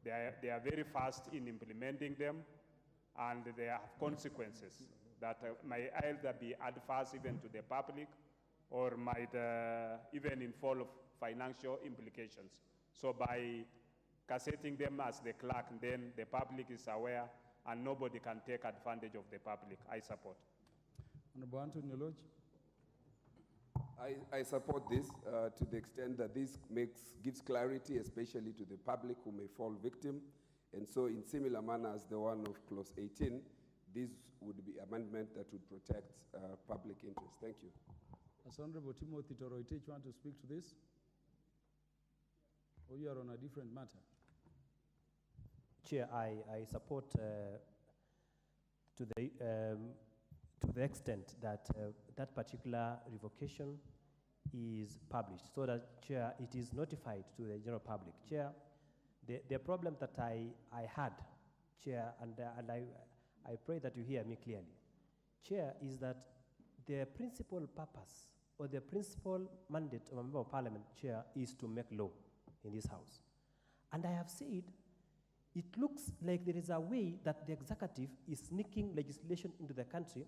They are very fast in implementing them, and they have consequences that may either be adverse even to the public or might even involve financial implications. So by cassetting them as the clerk, then the public is aware and nobody can take advantage of the public. I support. Honorable Anthony Lodge. I support this to the extent that this gives clarity, especially to the public who may fall victim. And so in similar manner as the one of clause 18, this would be amendment that would protect public interest. Thank you. As Honorable Timothy Toroitich want to speak to this? Or you are on a different matter? Chair, I support to the extent that that particular revocation is published, so that, Chair, it is notified to the general public. Chair, the problem that I had, Chair, and I pray that you hear me clearly, Chair, is that the principal purpose or the principal mandate of a member of parliament, Chair, is to make law in this house. And I have said, it looks like there is a way that the executive is sneaking legislation into the country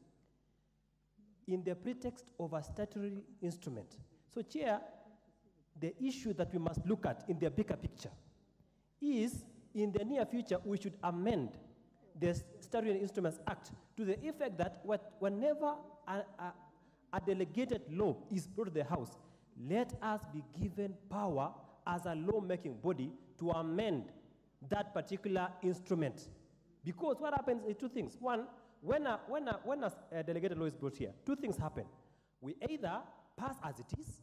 in the pretext of a statutory instrument. So, Chair, the issue that we must look at in the bigger picture is, in the near future, we should amend the Statutory Instruments Act to the effect that whenever a delegated law is brought to the House, let us be given power as a lawmaking body to amend that particular instrument. Because what happens is two things. One, when a delegated law is brought here, two things happen. We either pass as it is,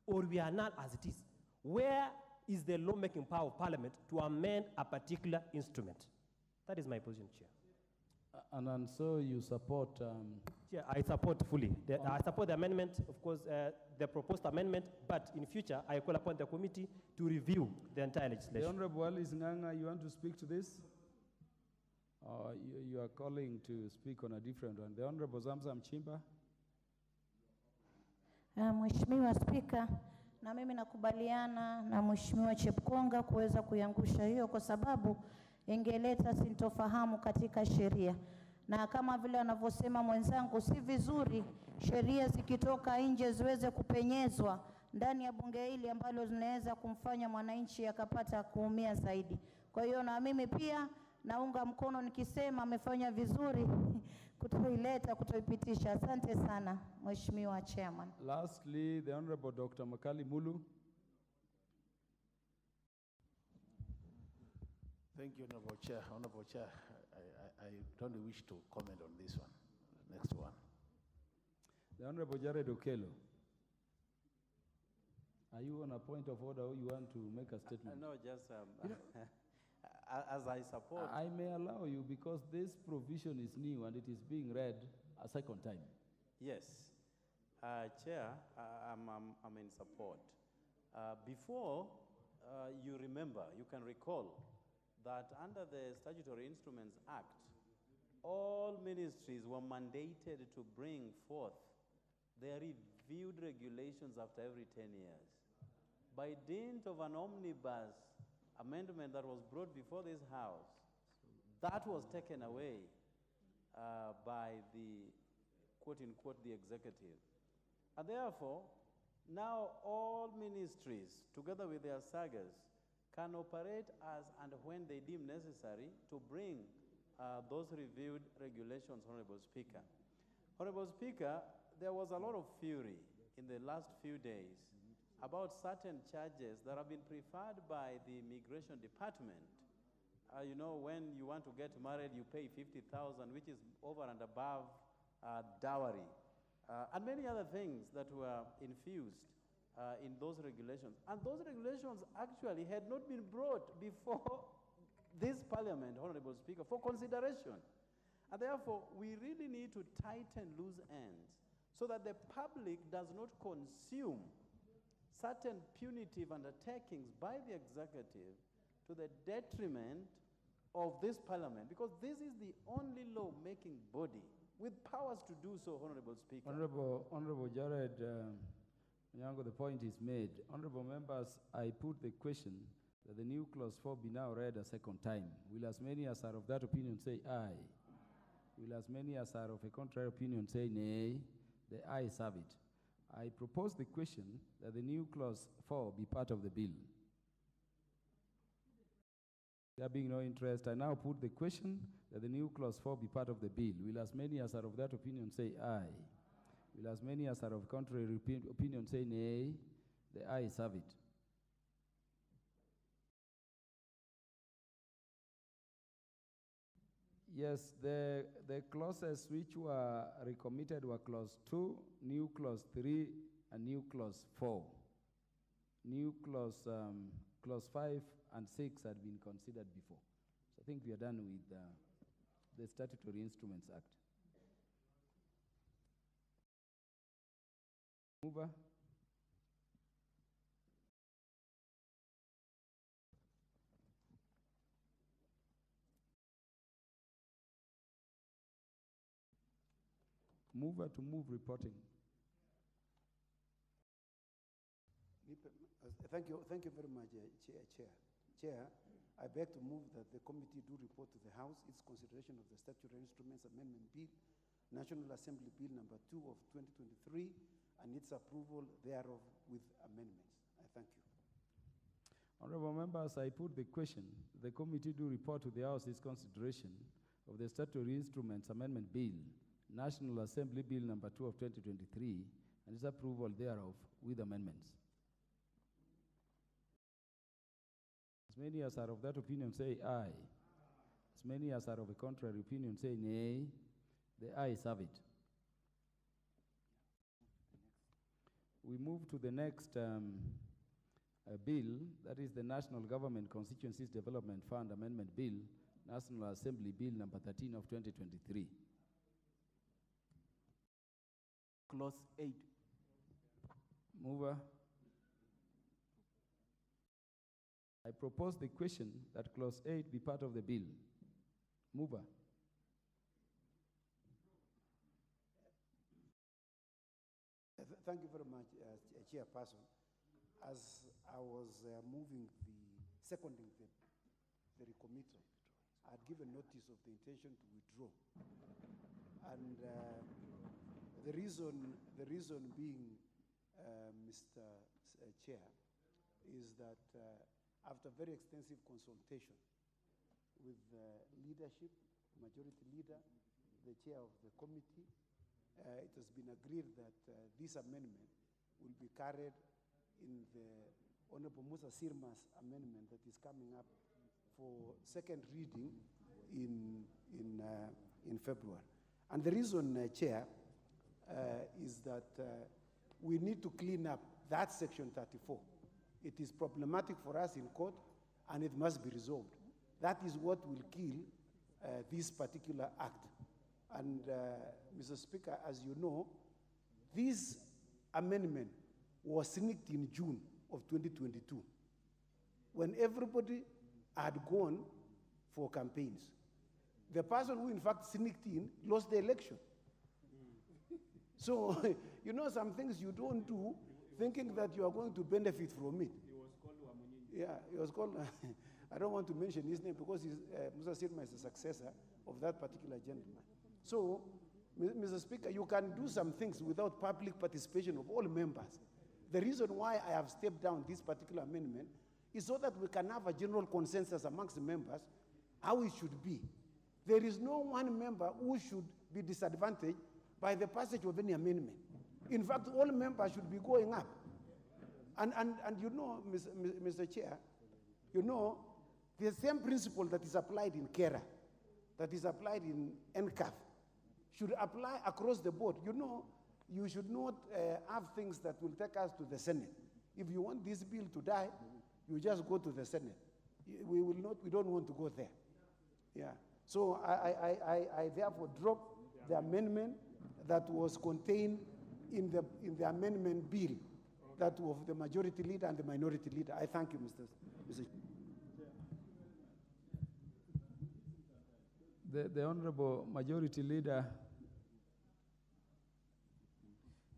or we are not as it is. Where is the lawmaking power of Parliament to amend a particular instrument? That is my position, Chair. And so you support... Chair, I support fully. I support the amendment, of course, the proposed amendment, but in future, I call upon the committee to review the entire legislation. The Honorable Alice Nganga, you want to speak to this? You are calling to speak on a different one. The Honorable Zamzam Chimba. Mheshimiwa Spika, na mimi nakubaliana na Mheshimiwa Chepkonga kuweza kuiangusha hiyo kwa sababu ingeleta sintofahamu katika sheria. Na kama vile anavyosema mwenzangu, si vizuri sheria zikitoka nje ziweze kupenyezwa ndani ya bunge hili ambalo zinaweza kumfanya mwananchi akapata kuumia zaidi. Kwa hiyo na mimi pia naunga mkono nikisema amefanya vizuri kutoipitisha. Asante sana, Mheshimiwa Chairman. Lastly, the Honorable Dr. Makali Mulu. Thank you, Honorable Chair. Honorable Chair, I don't wish to comment on this one. Next one. The Honorable Jared Okelo. Are you on a point of order or you want to make a statement? No, just as I support. I may allow you because this provision is new and it is being read a second time. Yes. Chair, I'm in support. Before, you remember, you can recall that under the Statutory Instruments Act, all ministries were mandated to bring forth their reviewed regulations after every 10 years. By dint of an omnibus amendment that was brought before this House, that was taken away by the, quote-unquote, the executive. And therefore, now all ministries, together with their sagas, can operate as and when they deem necessary to bring those reviewed regulations, Honorable Speaker. Honorable Speaker, there was a lot of fury in the last few days about certain charges that have been preferred by the Immigration Department. You know, when you want to get married, you pay 50,000, which is over and above dowry, and many other things that were infused in those regulations. And those regulations actually had not been brought before this Parliament, Honorable Speaker, for consideration. And therefore, we really need to tighten loose ends so that the public does not consume certain punitive undertakings by the executive to the detriment of this Parliament, because this is the only law-making body with powers to do so, Honorable Speaker. Honorable Jared Nyango, the point is made. Honorable members, I put the question that the new clause 4 be now read a second time. Will as many as are of that opinion say aye? Will as many as are of a contrary opinion say nay? The ayes have it. I propose the question that the new clause 4 be part of the bill. There being no interest, I now put the question that the new clause 4 be part of the bill. Will as many as are of that opinion say aye? Will as many as are of contrary opinion say nay? The ayes have it. Yes, the clauses which were recommitted were clause 2, new clause 3, and new clause 4. New clause 5 and 6 had been considered before. So I think we are done with the Statutory Instruments Act. Mover. Mover to move reporting. Thank you very much, Chair. I beg to move that the committee do report to the House its consideration of the Statutory Instruments Amendment Bill, National Assembly Bill number 2 of 2023, and its approval thereof with amendments. I thank you. Honorable members, I put the question. The committee do report to the House its consideration of the Statutory Instruments Amendment Bill, National Assembly Bill number 2 of 2023, and its approval thereof with amendments. As many as are of that opinion say aye. As many as are of a contrary opinion say nay. The ayes have it. We move to the next bill, that is the National Government Constituencies Development Fund Amendment Bill, National Assembly Bill number 13 of 2023. Clause 8. Mover. I propose the question that clause 8 be part of the bill. Mover. Thank you very much, Chairperson. As I was seconding the recommittal, I had given notice of the intention to withdraw. And the reason being, Mr. Chair, is that after very extensive consultation with leadership, majority leader, the chair of the committee, it has been agreed that this amendment will be carried in the Honorable Musa Sirma's amendment that is coming up for second reading in February. And the reason, Chair, is that we need to clean up that section 34. It is problematic for us in court, and it must be resolved. That is what will kill this particular act. And, Mr. Speaker, as you know, this amendment was sneaked in June of 2022, when everybody had gone for campaigns. The person who, in fact, sneaked in lost the election. So, you know, some things you don't do thinking that you are going to benefit from it. He was called Wamunyi. Yeah, he was called, I don't want to mention his name because Musa Sirma is the successor of that particular gentleman. So, Mr. Speaker, you can do some things without public participation of all members. The reason why I have stepped down this particular amendment is so that we can have a general consensus amongst the members how it should be. There is no one member who should be disadvantaged by the passage of any amendment. In fact, all members should be going up. And you know, Mr. Chair, you know, the same principle that is applied in KERA, that is applied in NCAF, should apply across the board. You know, you should not have things that will take us to the Senate. If you want this bill to die, you just go to the Senate. We don't want to go there. Yeah. So I therefore drop the amendment that was contained in the amendment bill that of the majority leader and the minority leader. I thank you, Mr. The Honorable Majority Leader.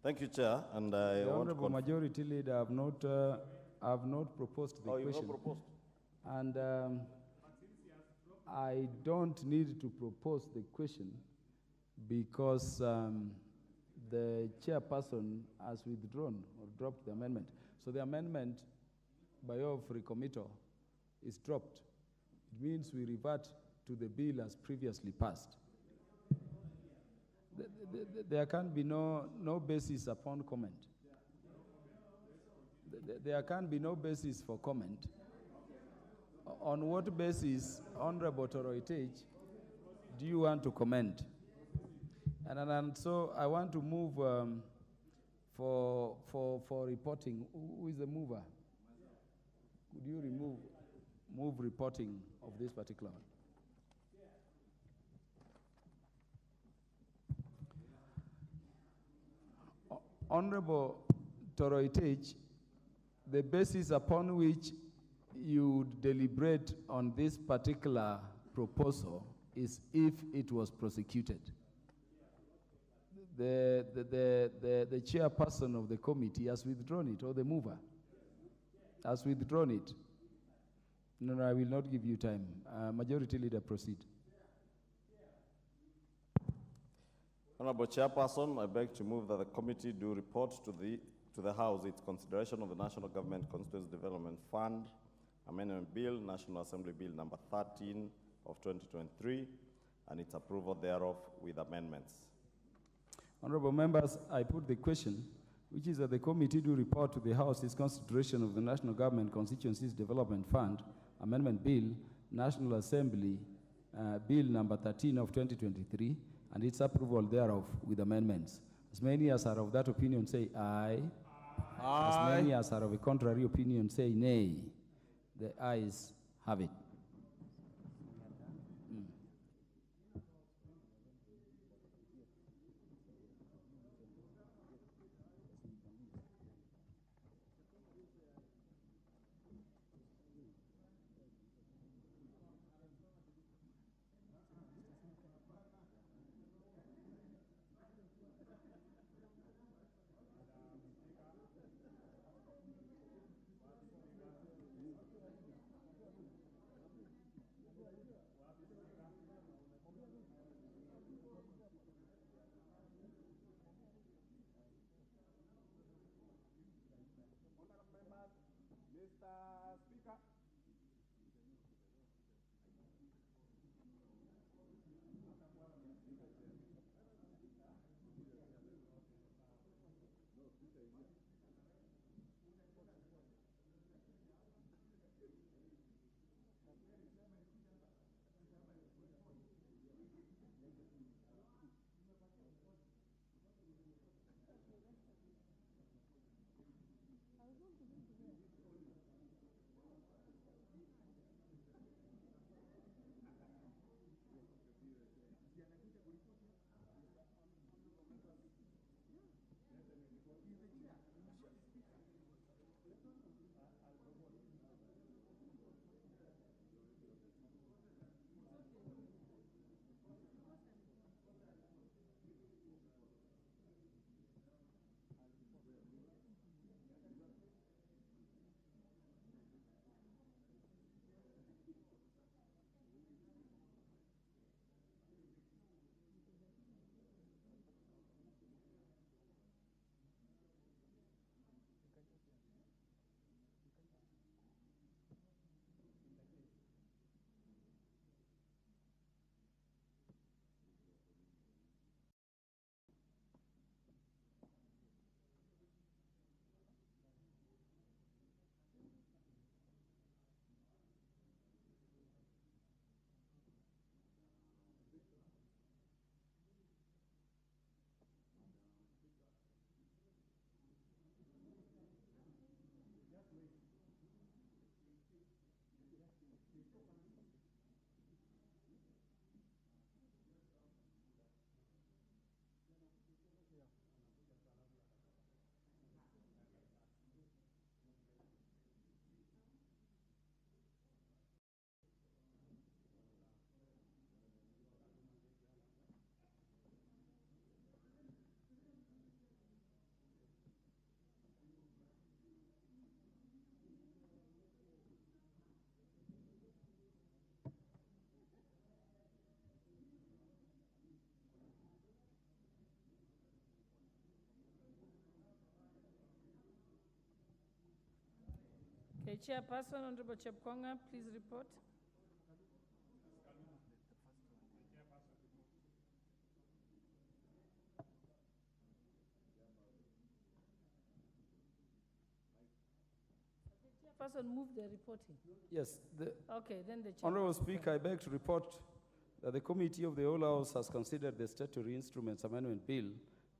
Thank you, Chair. And I the want Honorable Majority Leader have not proposed the question. You have proposed? And I don't need to propose the question because the chairperson has withdrawn or dropped the amendment. So the amendment by way of recommittal is dropped. It means we revert to the bill as previously passed. There can be no basis upon comment. There can be no basis for comment. On what basis, Honorable Toroitich, do you want to comment? And so I want to move for reporting. Who is the mover? Could you move reporting of this particular one? Honorable Toroitich, the basis upon which you deliberate on this particular proposal is if it was prosecuted. The chairperson of the committee has withdrawn it, or the mover has withdrawn it. No, I will not give you time. Majority Leader, proceed. Honorable Chairperson, I beg to move that the committee do report to the House its consideration of the National Government Constituency Development Fund Amendment Bill, National Assembly Bill number 13 of 2023, and its approval thereof with amendments. Honorable members, I put the question, which is that the committee do report to the House its consideration of the National Government Constituencies Development Fund Amendment Bill, National Assembly Bill number 13 of 2023, and its approval thereof with amendments. As many as are of that opinion say aye. Aye. As many as are of a contrary opinion say nay. The ayes have it. Chairperson, Honorable Chepkonga, please report. Chairperson, move the reporting. Yes, Okay, then the chair. Honorable Speaker, I beg to report that the Committee of the Whole House has considered the Statutory Instruments Amendment Bill,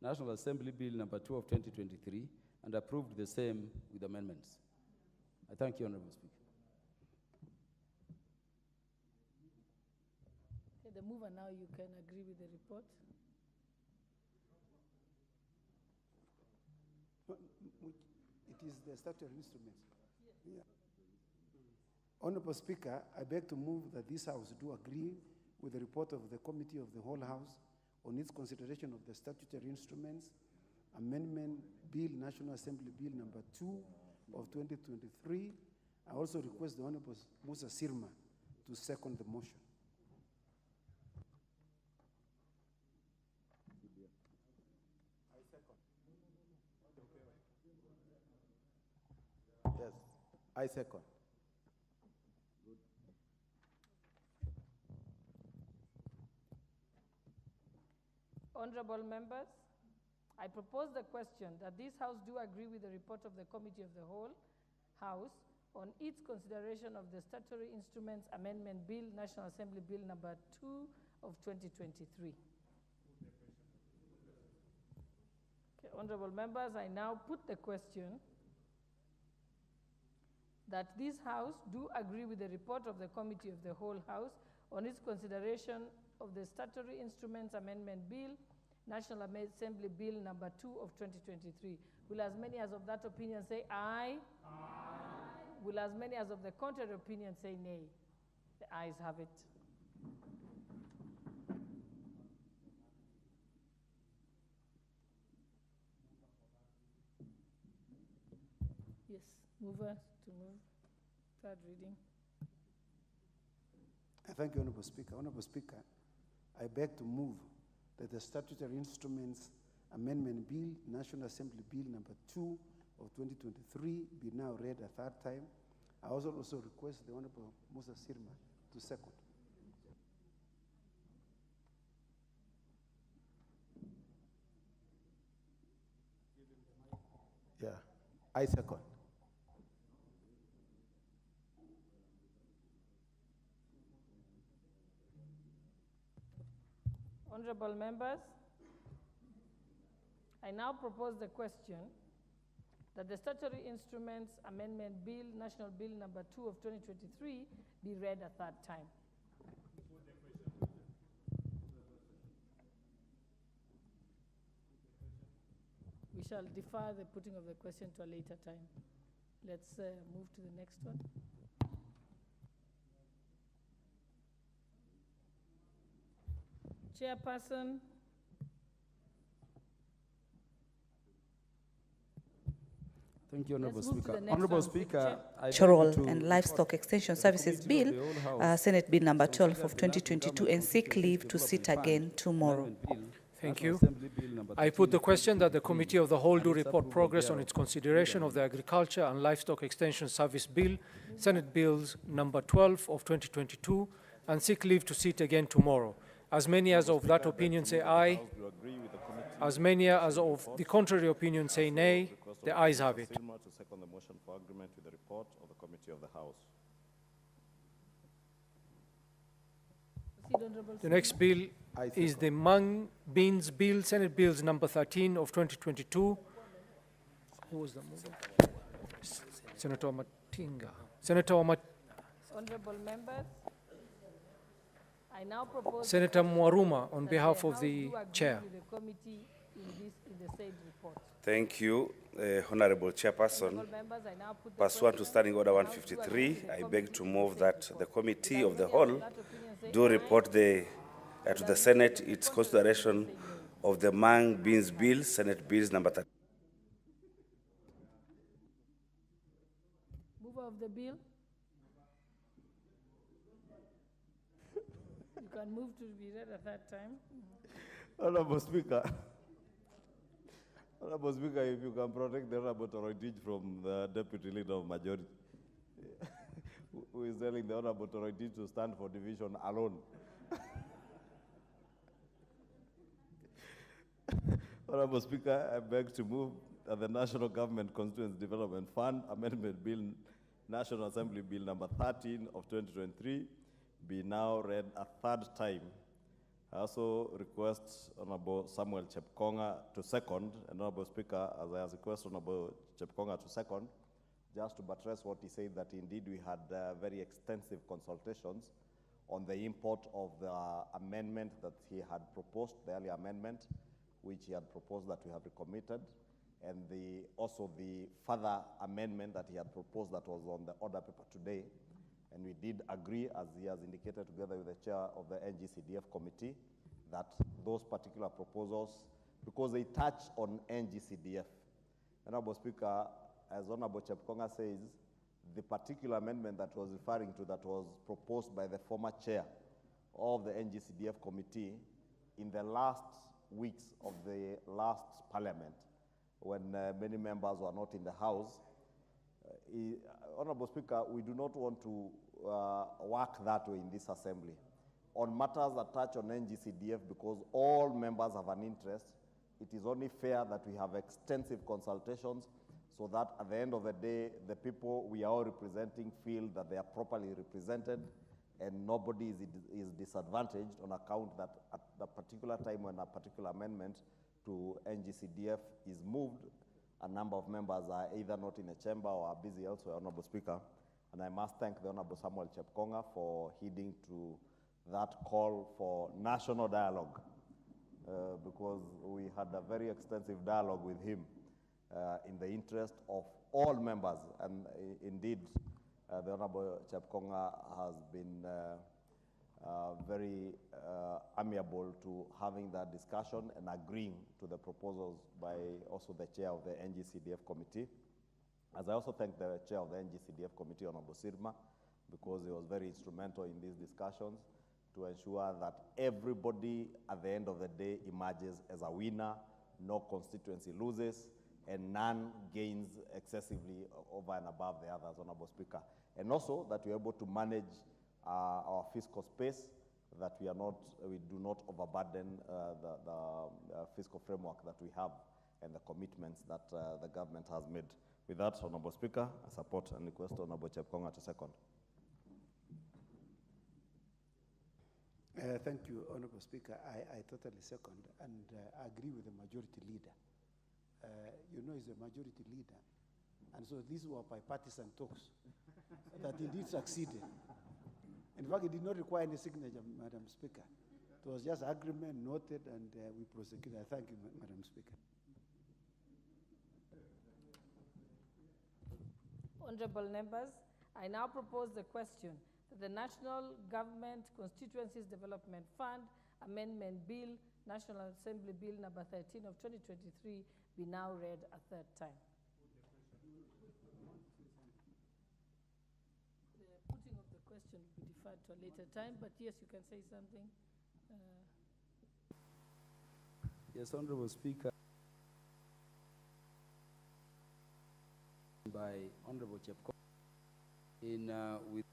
National Assembly Bill number 2 of 2023, and approved the same with amendments. I thank you, Honorable Speaker. Okay, the mover now, you can agree with the report. It is the statutory instruments. Yeah. Honorable Speaker, I beg to move that this House do agree with the report of the Committee of the Whole House on its consideration of the statutory instruments Amendment Bill, National Assembly Bill number 2 of 2023. I also request the Honorable Musa Sirma to second the motion. Yes, I second. Honorable members, I propose the question that this House do agree with the report of the Committee of the Whole House on its consideration of the Statutory Instruments Amendment Bill, National Assembly Bill number 2 of 2023. Okay, honorable members, I now put the question that this House do agree with the report of the Committee of the Whole House on its consideration of the Statutory Instruments Amendment Bill, National Assembly Bill number 2 of 2023. Will as many as of that opinion say aye? Aye. Will as many as of the contrary opinion say nay? The ayes have it. Yes, mover to move. Third reading. I thank you, Honorable Speaker. Honorable Speaker, I beg to move that the Statutory Instruments Amendment Bill, National Assembly Bill number 2 of 2023 be now read a third time. I also request the Honorable Musa Sirma to second. Yeah, I second. Honorable members, I now propose the question that the Statutory Instruments Amendment Bill, National Bill number 2 of 2023 be read a third time. We shall defer the putting of the question to a later time. Let's move to the next one. Chairperson. Thank you, Honorable Let's move to Speaker. the next Honorable one. Speaker, I Natural beg to and report Livestock Extension that the Services Committee of Bill, the Whole House Senate Bill number 12 considered of the National 2022, Government and seek Constituency leave to sit Development again Fund tomorrow. Amendment Bill, Thank National you. Assembly Bill number I put the 13 question that the 2023, Committee of the Whole do and its report approval progress on thereof. its consideration of the Agriculture and Livestock Extension Service Bill, Senate Bills number 12 of 2022, and seek leave to sit again tomorrow. As many as of that opinion say aye. As many as of the contrary opinion say nay. The ayes have it. To second the motion for agreement with the report of the Committee of the House. Proceed, Honorable The next bill is the Mung Beans Bill, Senate Bills number 13 of 2022. Who was the mover? Senator Matinga. Senator Honorable members, I now propose Senator Mwaruma on that behalf the of House the do agree Chair. with the committee in the said report. Thank you, Honorable Chairperson. Honorable members, I now put the Pursuant to question Standing Order that the House do 153, agree with the I committee beg to in the move said that report. the Committee Will of the as many as Whole of that opinion say do aye? report to the Senate its consideration of the Mung Beans Bill, Senate Bills number 13. Mover of the bill? You can move to be read at that time. Honorable Speaker. Honorable Speaker, if you can protect the Honorable Toroitich from the Deputy Leader of Majority. who is telling the Honorable Torodi to stand for division alone. Honorable Speaker, I beg to move that the National Government Constituency Development Fund Amendment Bill, National Assembly Bill number 13 of 2023 be now read a third time. I also request Honorable Samuel Chepkonga to second, and Honorable Speaker, as I request Honorable Chepkonga to second, just to buttress what he said, that indeed we had very extensive consultations on the import of the amendment that he had proposed, the earlier amendment, which he had proposed that we have recommitted, and also the further amendment that he had proposed that was on the order paper today. And we did agree, as he has indicated together with the chair of the NGCDF committee, that those particular proposals, because they touch on NGCDF. Honorable Speaker, as Honorable Chepkonga says, the particular amendment that was referring to that was proposed by the former chair of the NGCDF committee in the last weeks of the last parliament, when many members were not in the house. Honorable Speaker, we do not want to work that way in this assembly. On matters that touch on NGCDF, because all members have an interest, it is only fair that we have extensive consultations so that at the end of the day, the people we are all representing feel that they are properly represented and nobody is disadvantaged on account that at the particular time when a particular amendment to NGCDF is moved, a number of members are either not in the chamber or are busy elsewhere, Honorable Speaker. And I must thank the Honorable Samuel Chepkonga for heeding to that call for national dialogue, because we had a very extensive dialogue with him in the interest of all members. And indeed, the Honorable Chepkonga has been very amiable to having that discussion and agreeing to the proposals by also the chair of the NGCDF committee. As I also thank the chair of the NGCDF committee, Honorable Sirma, because he was very instrumental in these discussions to ensure that everybody at the end of the day emerges as a winner, no constituency loses, and none gains excessively over and above the others, Honorable Speaker. And also that we're able to manage our fiscal space, that we do not overburden the fiscal framework that we have and the commitments that the government has made. With that, Honorable Speaker, I support and request Honorable Chepkonga to second. Thank you, Honorable Speaker. I totally second and agree with the majority leader. You know, he's a majority leader. And so these were bipartisan talks that indeed succeeded. In fact, it did not require any signature, Madam Speaker. It was just agreement noted and we prosecuted. I thank you, Madam Speaker. Honorable members, I now propose the question that the National Government Constituencies Development Fund Amendment Bill, National Assembly Bill number 13 of 2023 be now read a third time. The putting of the question will be deferred to a later time, but yes, you can say something. Yes, Honorable Speaker. By Honorable Chepkonga in with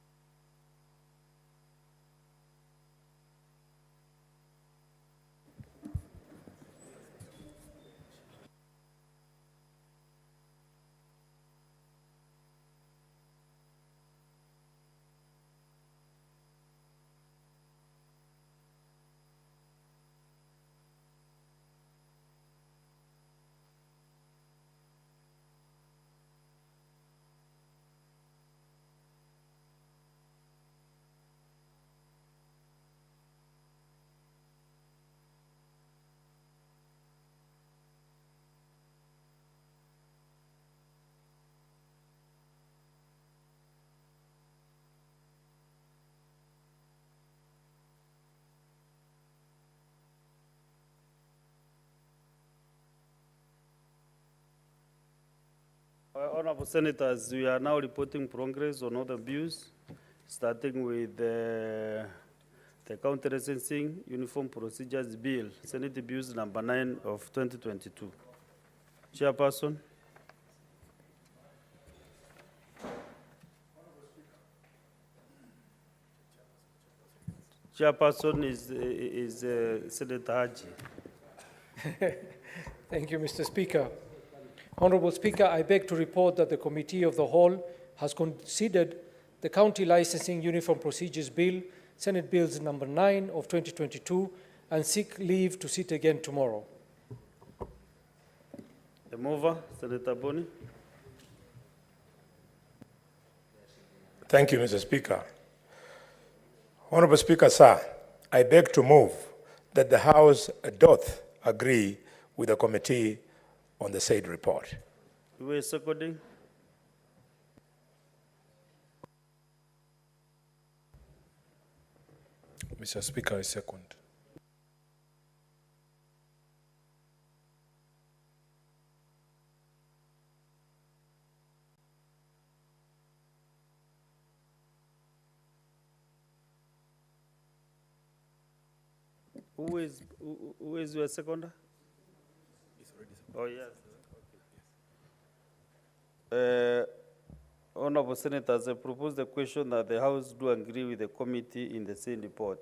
Honorable Senators, we are now reporting progress on all the bills, starting with the county licensing uniform procedures bill, Senate Bills number 9 of 2022. Chairperson. Chairperson is Senator Haji. Thank you, Mr. Speaker. Honorable Speaker, I beg to report that the Committee of the Whole has considered the County Licensing Uniform Procedures Bill, Senate Bills number 9 of 2022, and seek leave to sit again tomorrow. The mover, Senator Boni. Thank you, Mr. Speaker. Honorable Speaker, sir, I beg to move that the House doth agree with the committee on the said report. Who is seconding? Mr. Speaker, I second. Who is your seconder? Oh, yes. Honorable Senators, I propose the question that the House do agree with the committee in the same report.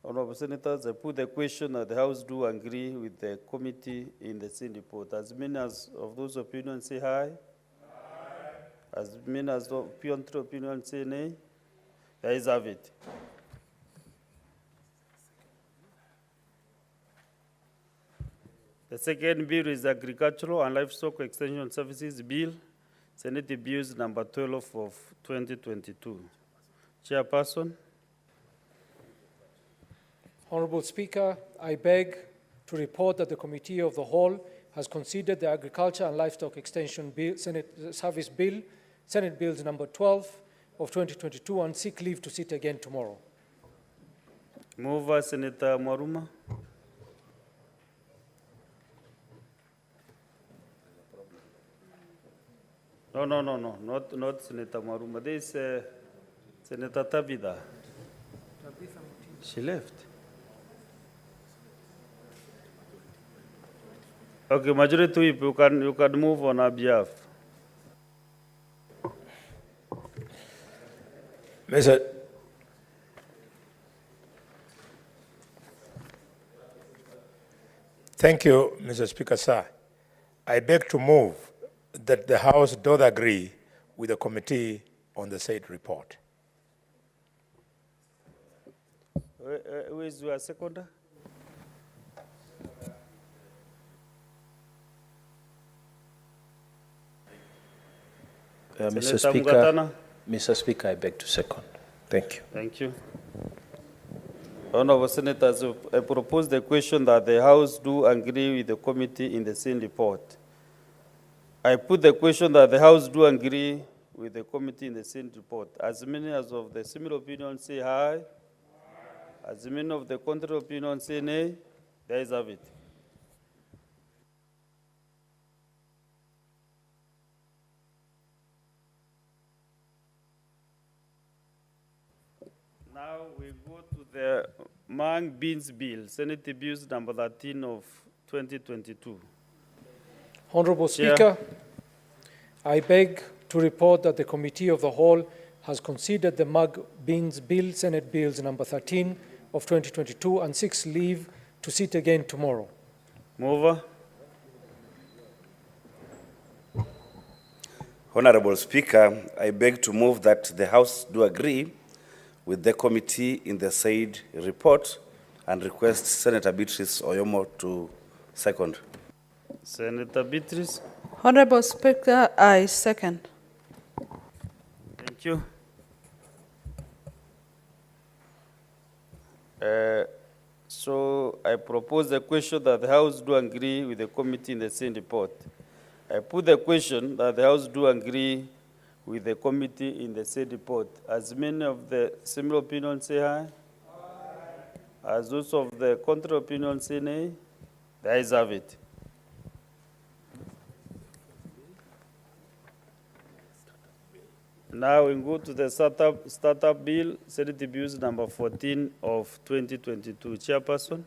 Honorable Senators, I put the question that the House do agree with the committee in the same report. As many as of those opinions say aye. Aye. As many as of opinions say nay. The ayes have it. The second bill is Agricultural and Livestock Extension Services Bill, Senate Bills number 12 of 2022. Chairperson. Honorable Speaker, I beg to report that the Committee of the Whole has considered the Agriculture and Livestock Extension Bill, Service Bill, Senate Bills number 12 of 2022, and seek leave to sit again tomorrow. Mover, Senator Maruma. No, not Senator Maruma. There is Senator Tabitha. She left. Okay, Majority Whip, you can move on our behalf. Thank you, Mr. Speaker, sir. I beg to move that the House does agree with the committee on the said report. Who is your seconder? Mr. Speaker, I beg to second. Thank you. Thank you. Honorable Senators, I propose the question that the House do agree with the committee in the same report. I put the question that the House do agree with the committee in the same report. As many as of the similar opinion say aye. As many of the contrary opinion say nay. The ayes have it. Now we go to the Mang Beans Bill, Senate Bills number 13 of 2022. Honorable Speaker, I beg to report that the Committee of the Whole has considered the Mug Beans Bill, Senate Bills number 13 of 2022, and seeks leave to sit again tomorrow. Mover. Honorable Speaker, I beg to move that the House do agree with the committee in the said report and request Senator Beatrice Oyomo to second. Senator Beatrice. Honorable Speaker, I second. Thank you. So I propose the question that the House do agree with the committee in the same report. I put the question that the House do agree with the committee in the said report. As many of the similar opinions say aye. As those of the contrary opinion say nay. The ayes have it. Now we go to the startup bill, Senate Bills number 14 of 2022. Chairperson.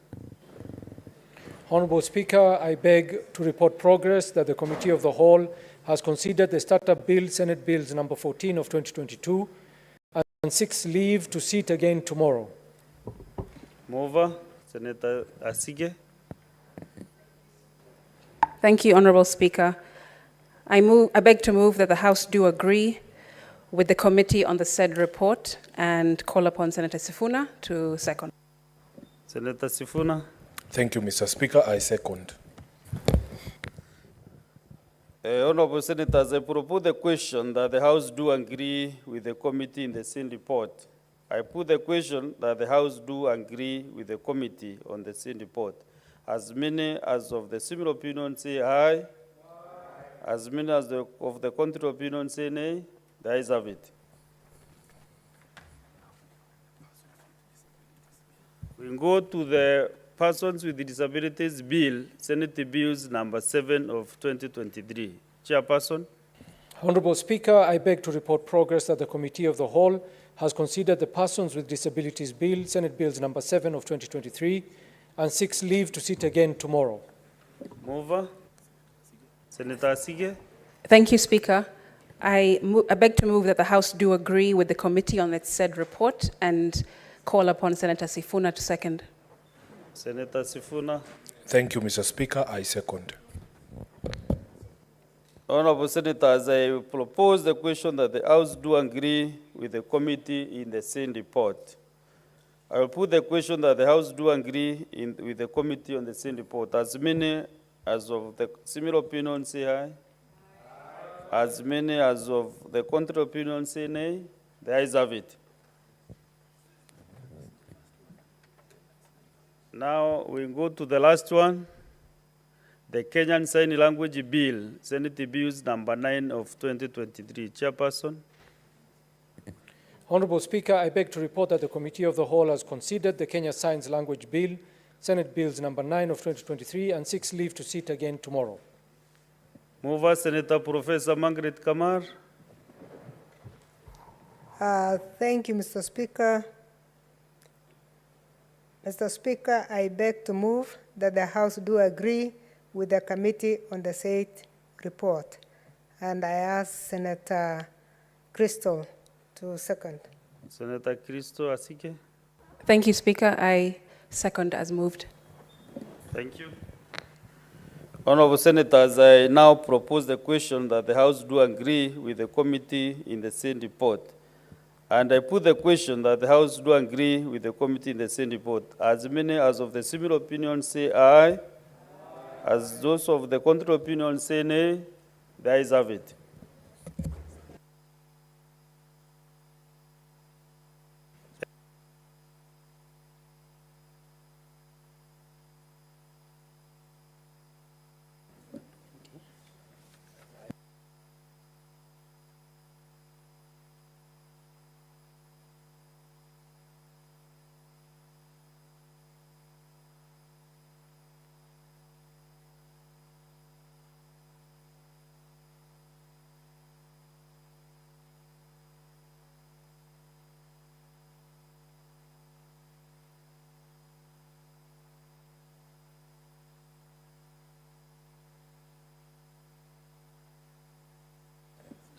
Honorable Speaker, I beg to report progress that the Committee of the Whole has considered the startup bill, Senate Bills number 14 of 2022, and and 6 leave to sit again tomorrow. Mover, Senator Asige. Thank you, Honorable Speaker. I beg to move that the House do agree with the committee on the said report and call upon Senator Sifuna to second. Senator Sifuna. Thank you, Mr. Speaker. I second. Honorable Senators, I propose the question that the House do agree with the committee in the same report. I put the question that the House do agree with the committee on the same report. As many as of the similar opinion say aye. As many as of the contrary opinion say nay. The ayes have it. We go to the Persons with Disabilities Bill, Senate Bills number 7 of 2023. Chairperson. Honorable Speaker, I beg to report progress that the Committee of the Whole has considered the Persons with Disabilities Bill, Senate Bills number 7 of 2023, and 6 leave to sit again tomorrow. Mover. Senator Asige. Thank you, Speaker. I beg to move that the House do agree with the committee on its said report and call upon Senator Sifuna to second. Senator Sifuna. Thank you, Mr. Speaker. I second. Honorable Senators, I propose the question that the House do agree with the committee in the same report. I will put the question that the House do agree with the committee on the same report. As many as of the similar opinion say aye. As many as of the contrary opinion say nay. The ayes have it. Now we go to the last one. The Kenyan Sign Language Bill, Senate Bills number 9 of 2023. Chairperson. Honorable Speaker, I beg to report that the Committee of the Whole has considered the Kenya Signs Language Bill, Senate Bills number 9 of 2023, and 6 leave to sit again tomorrow. Mover, Senator Professor Margaret Kamar. Thank you, Mr. Speaker. Mr. Speaker, I beg to move that the House do agree with the committee on the said report. And I ask Senator Crystal to second. Senator Crystal Asike. Thank you, Speaker. I second as moved. Thank you. Honorable Senators, I now propose the question that the House do agree with the committee in the same report. And I put the question that the House do agree with the committee in the same report. As many as of the similar opinion say aye. As those of the contrary opinion say nay. The ayes have it.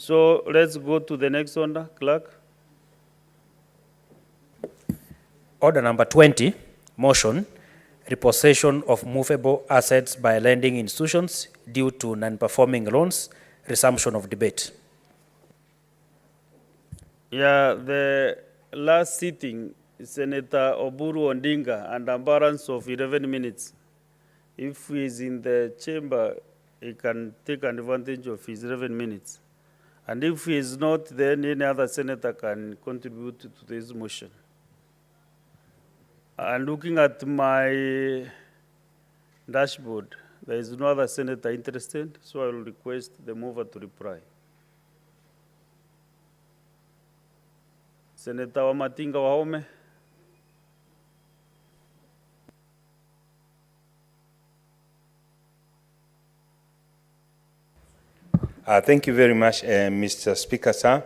So let's go to the next one, Clerk. Order number 20, motion, repossession of movable assets by lending institutions due to non-performing loans, resumption of debate. Yeah, the last sitting, Senator Oburu Ondinga, and a balance of 11 minutes. If he is in the chamber, he can take advantage of his 11 minutes. And if he is not, then any other senator can contribute to this motion. And looking at my dashboard, there is no other senator interested, so I will request the mover to reply. Senator Wamatinga Wahome. Thank you very much, Mr. Speaker, sir.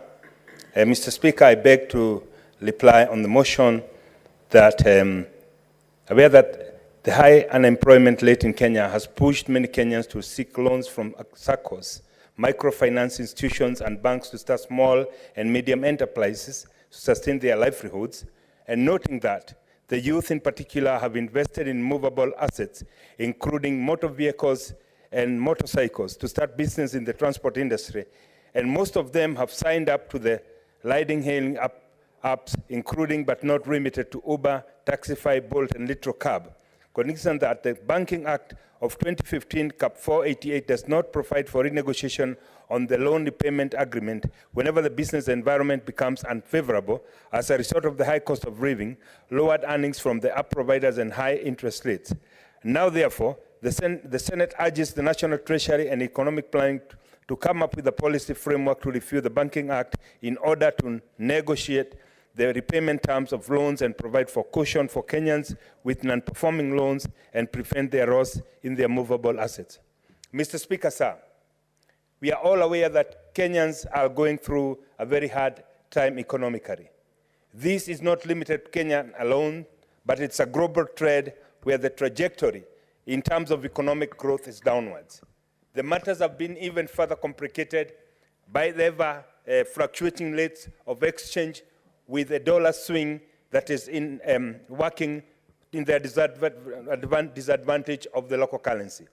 Mr. Speaker, I beg to reply on the motion that aware that the high unemployment rate in Kenya has pushed many Kenyans to seek loans from SACCOs, microfinance institutions, and banks to start small and medium enterprises to sustain their livelihoods, and noting that the youth in particular have invested in movable assets, including motor vehicles and motorcycles, to start business in the transport industry, and most of them have signed up to the ride-hailing apps, including but not limited to Uber, Taxify, Bolt, and Litro Cab. Cognizant that the Banking Act of 2015, Cap 488, does not provide for renegotiation on the loan repayment agreement whenever the business environment becomes unfavorable as a result of the high cost of living, lowered earnings from the app providers, and high interest rates. Now, therefore, the Senate urges the National Treasury and Economic Planning to come up with a policy framework to review the Banking Act in order to negotiate the repayment terms of loans and provide for caution for Kenyans with non-performing loans and prevent their loss in their movable assets. Mr. Speaker, sir, we are all aware that Kenyans are going through a very hard time economically. This is not limited to Kenya alone, but it's a global trend where the trajectory in terms of economic growth is downwards. The matters have been even further complicated by the ever fluctuating rates of exchange, with a dollar swing that is working in the disadvantage of the local currency.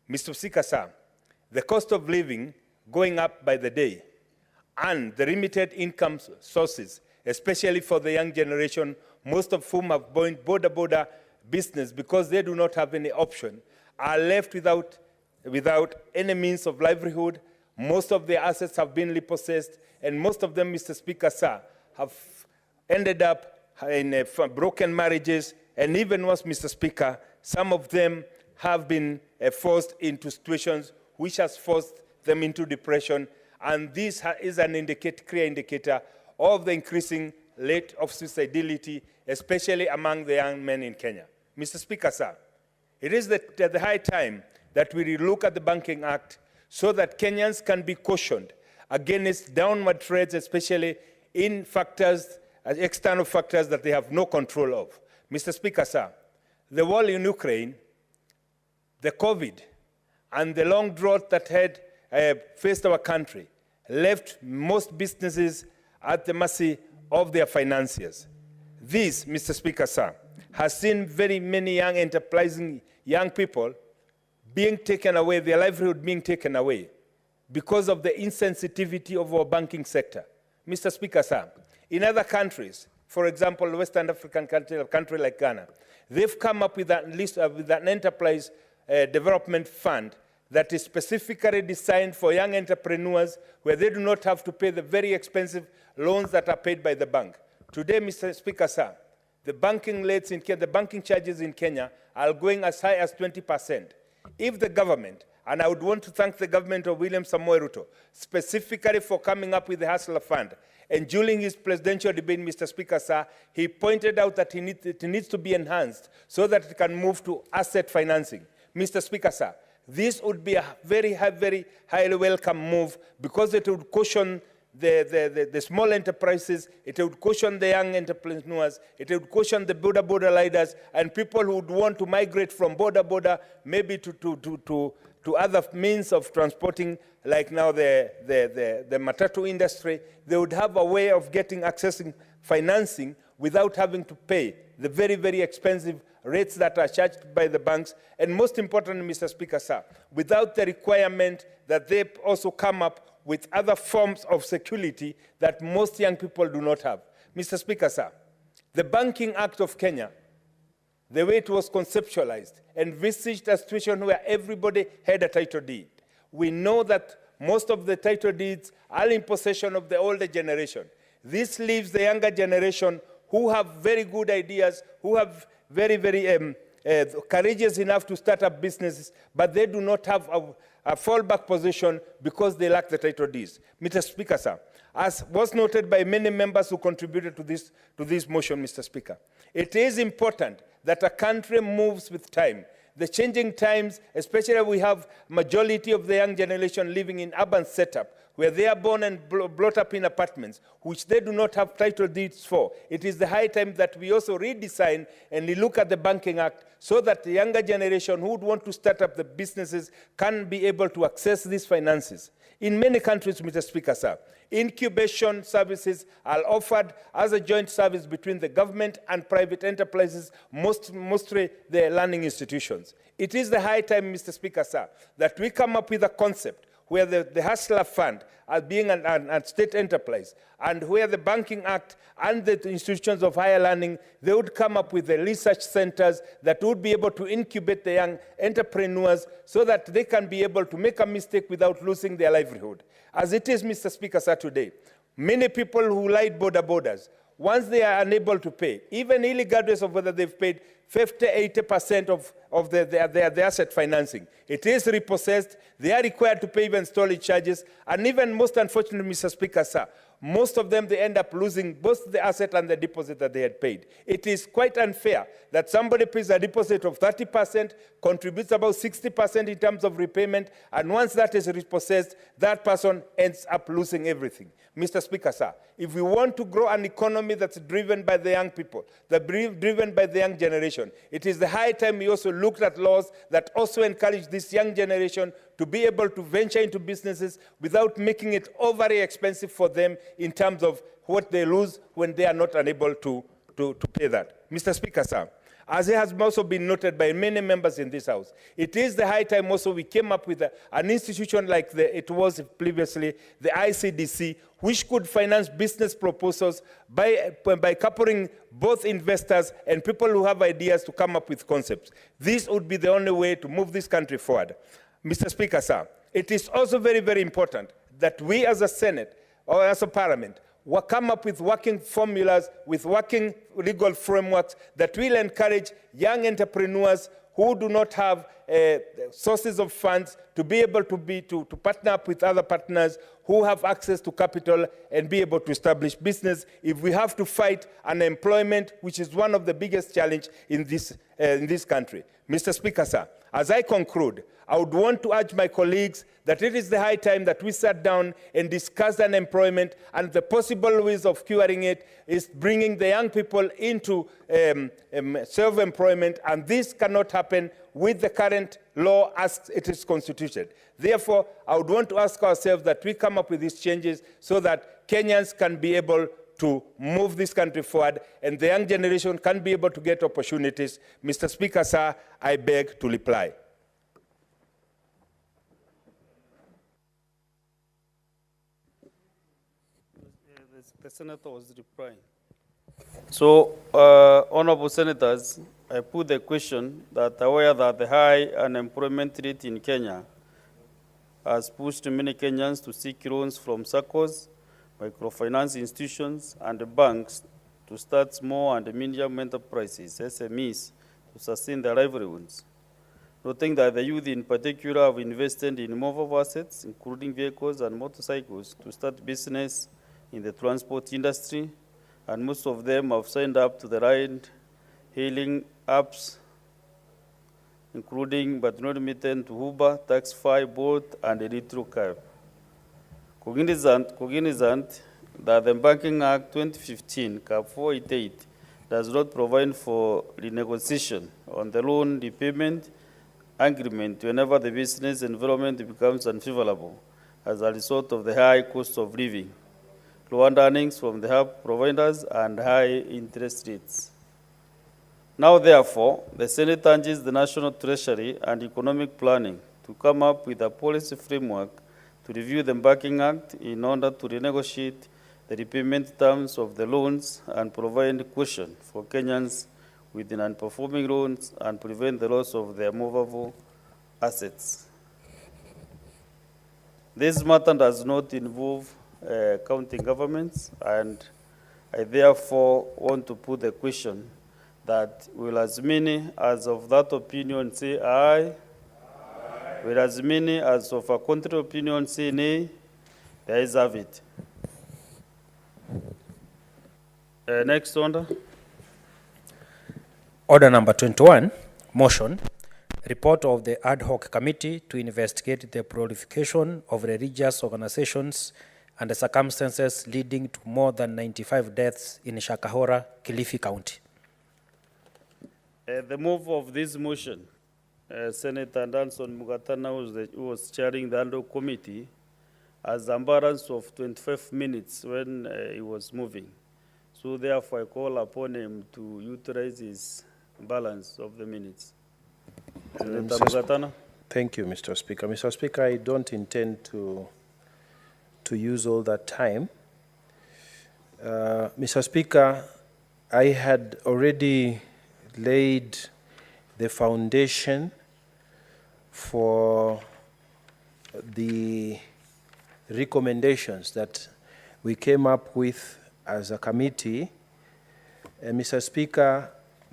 Mr. Speaker, sir, the cost of living going up by the day and the limited income sources, especially for the young generation, most of whom have border business because they do not have any option, are left without any means of livelihood. Most of their assets have been repossessed, and most of them, Mr. Speaker, sir, have ended up in broken marriages, and even worse, Mr. Speaker, some of them have been forced into situations which has forced them into depression, and this is an clear indicator of the increasing rate of suicidality, especially among the young men in Kenya. Mr. Speaker, sir, it is the high time that we relook at the Banking Act so that Kenyans can be cautioned against downward trends, especially in external factors that they have no control of. Mr. Speaker, sir, the war in Ukraine, the COVID, and the long drought that had faced our country left most businesses at the mercy of their financiers. This, Mr. Speaker, sir, has seen very many young enterprising young people being taken away, their livelihood being taken away because of the insensitivity of our banking sector. Mr. Speaker, sir, in other countries, for example, Western African country, a country like Ghana, they've come up with an enterprise development fund that is specifically designed for young entrepreneurs where they do not have to pay the very expensive loans that are paid by the bank. Today, Mr. Speaker, sir, the banking rates in Kenya, the banking charges in Kenya are going as high as 20%. If the government, and I would want to thank the government of William Samoei Ruto, specifically for coming up with the Hustler Fund, and during his presidential debate, Mr. Speaker, sir, he pointed out that it needs to be enhanced so that it can move to asset financing. Mr. Speaker, sir, this would be a very highly welcome move because it would caution the small enterprises, it would caution the young entrepreneurs, it would caution the border riders and people who would want to migrate from border maybe to other means of transporting, like now the matatu industry. They would have a way of accessing financing without having to pay the very expensive rates that are charged by the banks, and most importantly, Mr. Speaker, sir, without the requirement that they also come up with other forms of security that most young people do not have. Mr. Speaker, sir, the Banking Act of Kenya, the way it was conceptualized, envisaged a situation where everybody had a title deed. We know that most of the title deeds are in possession of the older generation. This leaves the younger generation who have very good ideas, who have very courageous enough to start up businesses, but they do not have a fallback position because they lack the title deeds. Mr. Speaker, sir, as was noted by many members who contributed to this motion, Mr. Speaker, it is important that a country moves with time. The changing times, especially we have majority of the young generation living in urban setup, where they are born and brought up in apartments, which they do not have title deeds for. It is the high time that we also redesign and look at the Banking Act so that the younger generation who would want to start up the businesses can be able to access these finances. In many countries, Mr. Speaker, sir, incubation services are offered as a joint service between the government and private enterprises, mostly the learning institutions. It is the high time, Mr. Speaker, sir, that we come up with a concept where the Hustler Fund, as being a state enterprise, and where the Banking Act and the institutions of higher learning, they would come up with the research centers that would be able to incubate the young entrepreneurs so that they can be able to make a mistake without losing their livelihood. As it is, Mr. Speaker, sir, today, many people who ride borders, once they are unable to pay, even regardless of whether they've paid 50, 80% of their asset financing, it is repossessed. They are required to pay even storage charges. And even most unfortunately, Mr. Speaker, sir, most of them, they end up losing both the asset and the deposit that they had paid. It is quite unfair that somebody pays a deposit of 30%, contributes about 60% in terms of repayment, and once that is repossessed, that person ends up losing everything. Mr. Speaker, sir, if we want to grow an economy that's driven by the young people, driven by the young generation, it is the high time we also looked at laws that also encourage this young generation to be able to venture into businesses without making it overly expensive for them in terms of what they lose when they are not unable to pay that. Mr. Speaker, sir, as it has also been noted by many members in this House, it is the high time also we came up with an institution like it was previously, the ICDC, which could finance business proposals by coupling both investors and people who have ideas to come up with concepts. This would be the only way to move this country forward. Mr. Speaker, sir, it is also very, very important that we as a Senate or as a Parliament will come up with working formulas, with working legal frameworks that will encourage young entrepreneurs who do not have sources of funds to be able to partner up with other partners who have access to capital and be able to establish business if we have to fight unemployment, which is one of the biggest challenges in this country. Mr. Speaker, sir, as I conclude, I would want to urge my colleagues that it is the high time that we sat down and discussed unemployment, and the possible ways of curing it is bringing the young people into self-employment, and this cannot happen with the current law as it is constituted. Therefore, I would want to ask ourselves that we come up with these changes so that Kenyans can be able to move this country forward and the young generation can be able to get opportunities. Mr. Speaker, sir, I beg to reply. The senator was replying. So, honorable senators, I put the question that aware that the high unemployment rate in Kenya has pushed many Kenyans to seek loans from SACCOs, microfinance institutions, and banks to start small and medium enterprises, SMEs, to sustain their livelihoods. Noting that the youth in particular have invested in movable assets, including vehicles and motorcycles, to start business in the transport industry, and most of them have signed up to the ride-hailing apps, including but not limited to Uber, Taxify, Bolt, and Electrocab. Cognizant that the Banking Act 2015, Cap 488, does not provide for renegotiation on the loan repayment agreement whenever the business environment becomes unfavorable as a result of the high cost of living, low earnings from the hub providers, and high interest rates. Now, therefore, the Senate urges the National Treasury and Economic Planning to come up with a policy framework to review the Banking Act in order to renegotiate the repayment terms of the loans and provide cushion for Kenyans with non-performing loans and prevent the loss of their movable assets. This matter does not involve county governments, and I therefore want to put the question that will as many as of that opinion say aye? Aye. Will as many as of a contrary opinion say nay? The ayes have it. Next order. Order number 21, motion, report of the ad hoc committee to investigate the proliferation of religious organizations and the circumstances leading to more than 95 deaths in Shakahora, Kilifi County. The move of this motion, Senator Danson Mugatana, who was chairing the ad hoc committee, as a balance of 25 minutes when he was moving. So therefore, I call upon him to utilize his balance of the minutes. Senator Mugatana. Thank you, Mr. Speaker. Mr. Speaker, I don't intend to use all that time. Mr. Speaker, I had already laid the foundation for the recommendations that we came up with as a committee. Mr. Speaker,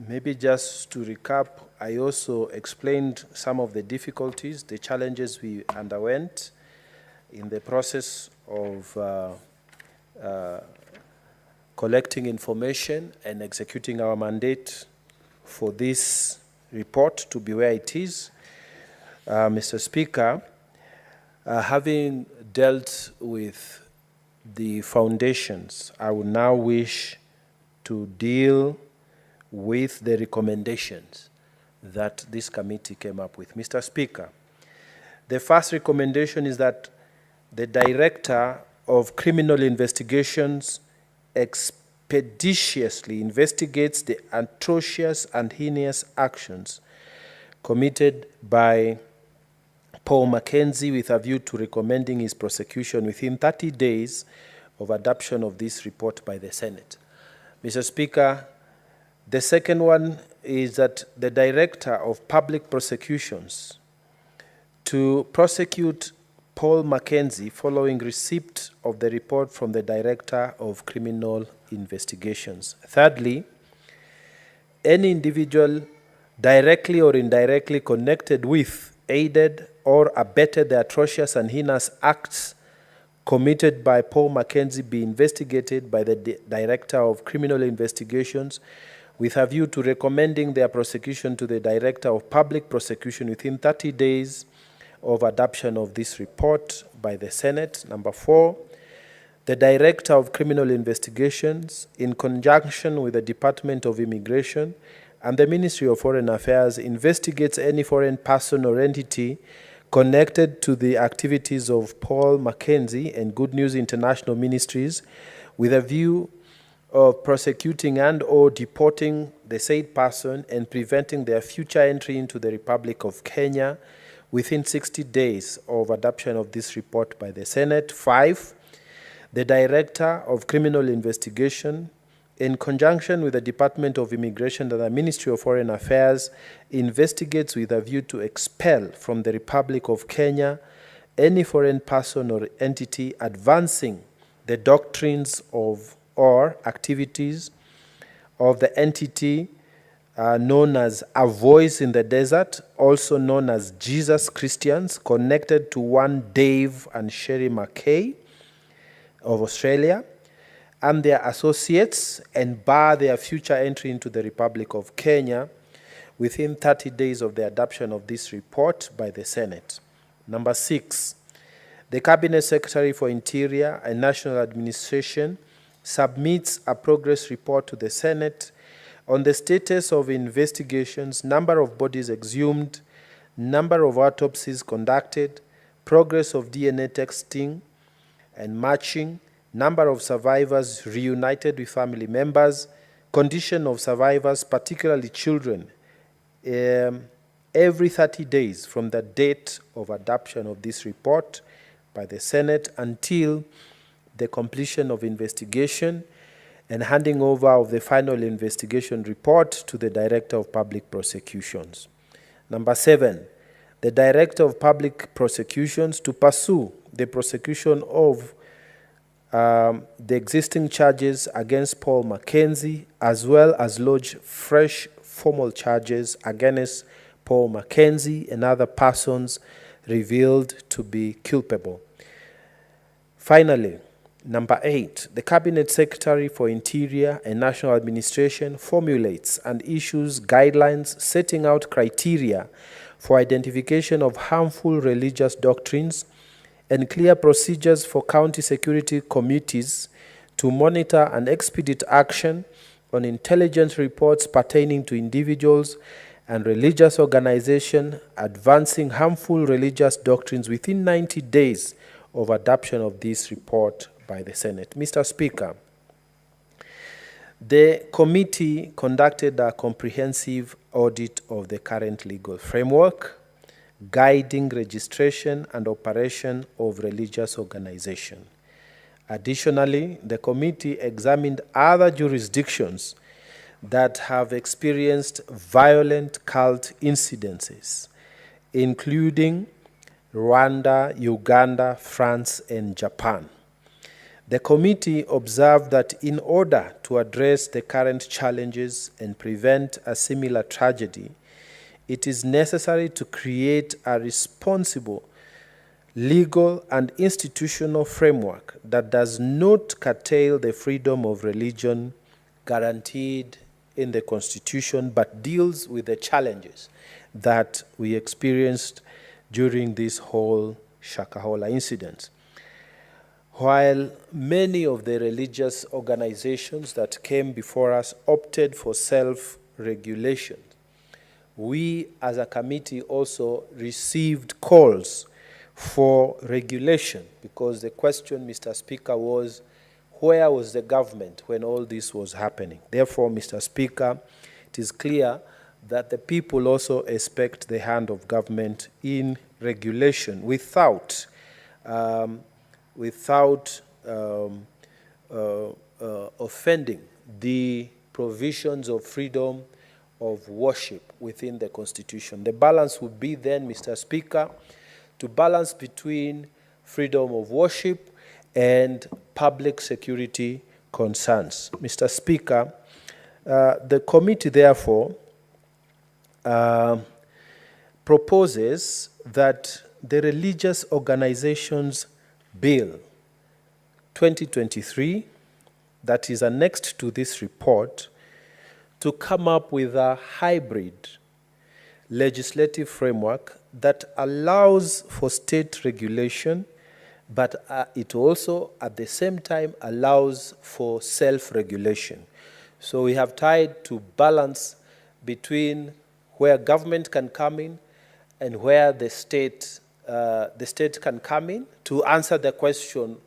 maybe just to recap, I also explained some of the difficulties, the challenges we underwent in the process of collecting information and executing our mandate for this report to be where it is. Mr. Speaker, having dealt with the foundations, I would now wish to deal with the recommendations that this committee came up with. Mr. Speaker, the first recommendation is that the Director of Criminal Investigations expeditiously investigates the atrocious and heinous actions committed by Paul Mackenzie with a view to recommending his prosecution within 30 days of adoption of this report by the Senate. Mr. Speaker, the second one is that the Director of Public Prosecutions to prosecute Paul Mackenzie following receipt of the report from the Director of Criminal Investigations. Thirdly, any individual directly or indirectly connected with, aided, or abetted the atrocious and heinous acts committed by Paul Mackenzie be investigated by the Director of Criminal Investigations with a view to recommending their prosecution to the Director of Public Prosecution within 30 days of adoption of this report by the Senate. Number 4, the Director of Criminal Investigations, in conjunction with the Department of Immigration and the Ministry of Foreign Affairs, investigates any foreign person or entity connected to the activities of Paul Mackenzie and Good News International Ministries with a view of prosecuting and or deporting the said person and preventing their future entry into the Republic of Kenya within 60 days of adoption of this report by the Senate. 5, the Director of Criminal Investigation, in conjunction with the Department of Immigration and the Ministry of Foreign Affairs, investigates with a view to expel from the Republic of Kenya any foreign person or entity advancing the doctrines of or activities of the entity known as A Voice in the Desert, also known as Jesus Christians, connected to one Dave and Sherry McKay of Australia, and their associates, and bar their future entry into the Republic of Kenya within 30 days of the adoption of this report by the Senate. Number 6, the Cabinet Secretary for Interior and National Administration submits a progress report to the Senate on the status of investigations, number of bodies exhumed, number of autopsies conducted, progress of DNA testing and matching, number of survivors reunited with family members, condition of survivors, particularly children, every 30 days from the date of adoption of this report by the Senate until the completion of investigation and handing over of the final investigation report to the Director of Public Prosecutions. Number 7, the Director of Public Prosecutions to pursue the prosecution of the existing charges against Paul Mackenzie, as well as lodge fresh formal charges against Paul Mackenzie and other persons revealed to be culpable. Finally, number 8, the Cabinet Secretary for Interior and National Administration formulates and issues guidelines setting out criteria for identification of harmful religious doctrines and clear procedures for county security committees to monitor and expedite action on intelligence reports pertaining to individuals and religious organizations advancing harmful religious doctrines within 90 days of adoption of this report by the Senate. Mr. Speaker, the committee conducted a comprehensive audit of the current legal framework guiding registration and operation of religious organizations. Additionally, the committee examined other jurisdictions that have experienced violent cult incidences, including Rwanda, Uganda, France, and Japan. The committee observed that in order to address the current challenges and prevent a similar tragedy, it is necessary to create a responsible legal and institutional framework that does not curtail the freedom of religion guaranteed in the Constitution, but deals with the challenges that we experienced during this whole Shakahola incident. While many of the religious organizations that came before us opted for self-regulation, we as a committee also received calls for regulation, because the question, Mr. Speaker, was where was the government when all this was happening? Therefore, Mr. Speaker, it is clear that the people also expect the hand of government in regulation without offending the provisions of freedom of worship within the Constitution. The balance would be then, Mr. Speaker, to balance between freedom of worship and public security concerns. Mr. Speaker, the committee therefore proposes that the Religious Organizations Bill 2023, that is annexed to this report, to come up with a hybrid legislative framework that allows for state regulation, but it also at the same time allows for self-regulation. So we have tried to balance between where government can come in and where the state can come in to answer the question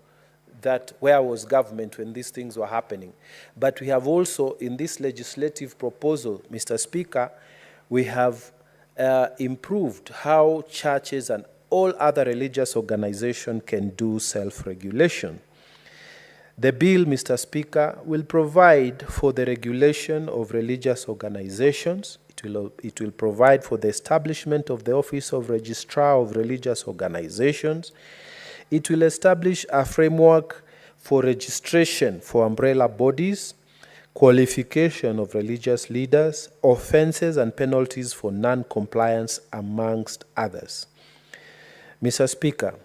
that where was government when these things were happening. But we have also, in this legislative proposal, Mr. Speaker, we have improved how churches and all other religious organizations can do self-regulation. The bill, Mr. Speaker, will provide for the regulation of religious organizations. It will provide for the establishment of the Office of Registrar of Religious Organizations. It will establish a framework for registration for umbrella bodies, qualification of religious leaders, offenses and penalties for non-compliance, amongst others. Mr. Speaker,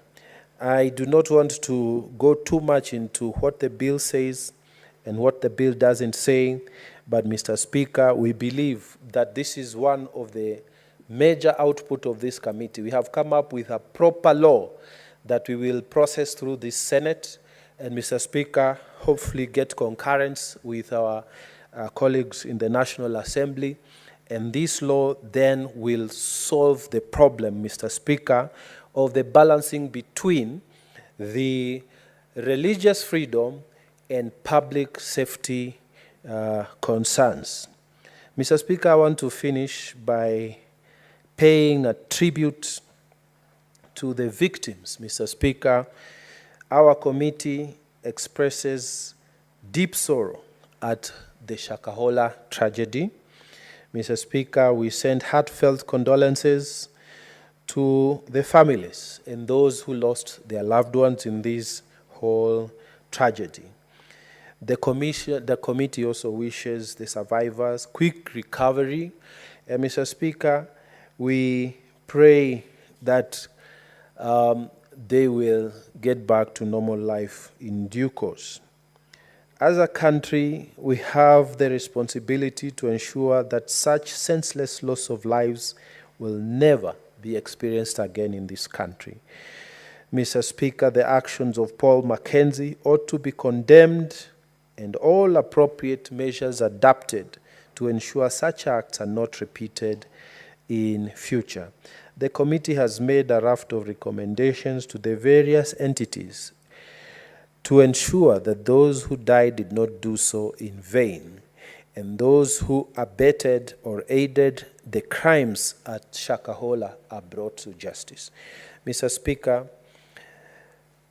I do not want to go too much into what the bill says and what the bill doesn't say, but Mr. Speaker, we believe that this is one of the major output of this committee. We have come up with a proper law that we will process through this Senate, and Mr. Speaker, hopefully get concurrence with our colleagues in the National Assembly, and this law then will solve the problem, Mr. Speaker, of the balancing between the religious freedom and public safety concerns. Mr. Speaker, I want to finish by paying a tribute to the victims. Mr. Speaker, our committee expresses deep sorrow at the Shakahola tragedy. Mr. Speaker, we send heartfelt condolences to the families and those who lost their loved ones in this whole tragedy. The committee also wishes the survivors quick recovery. And Mr. Speaker, we pray that they will get back to normal life in due course. As a country, we have the responsibility to ensure that such senseless loss of lives will never be experienced again in this country. Mr. Speaker, the actions of Paul Mackenzie ought to be condemned and all appropriate measures adopted to ensure such acts are not repeated in future. The committee has made a raft of recommendations to the various entities to ensure that those who died did not do so in vain, and those who abetted or aided the crimes at Shakahola are brought to justice. Mr. Speaker,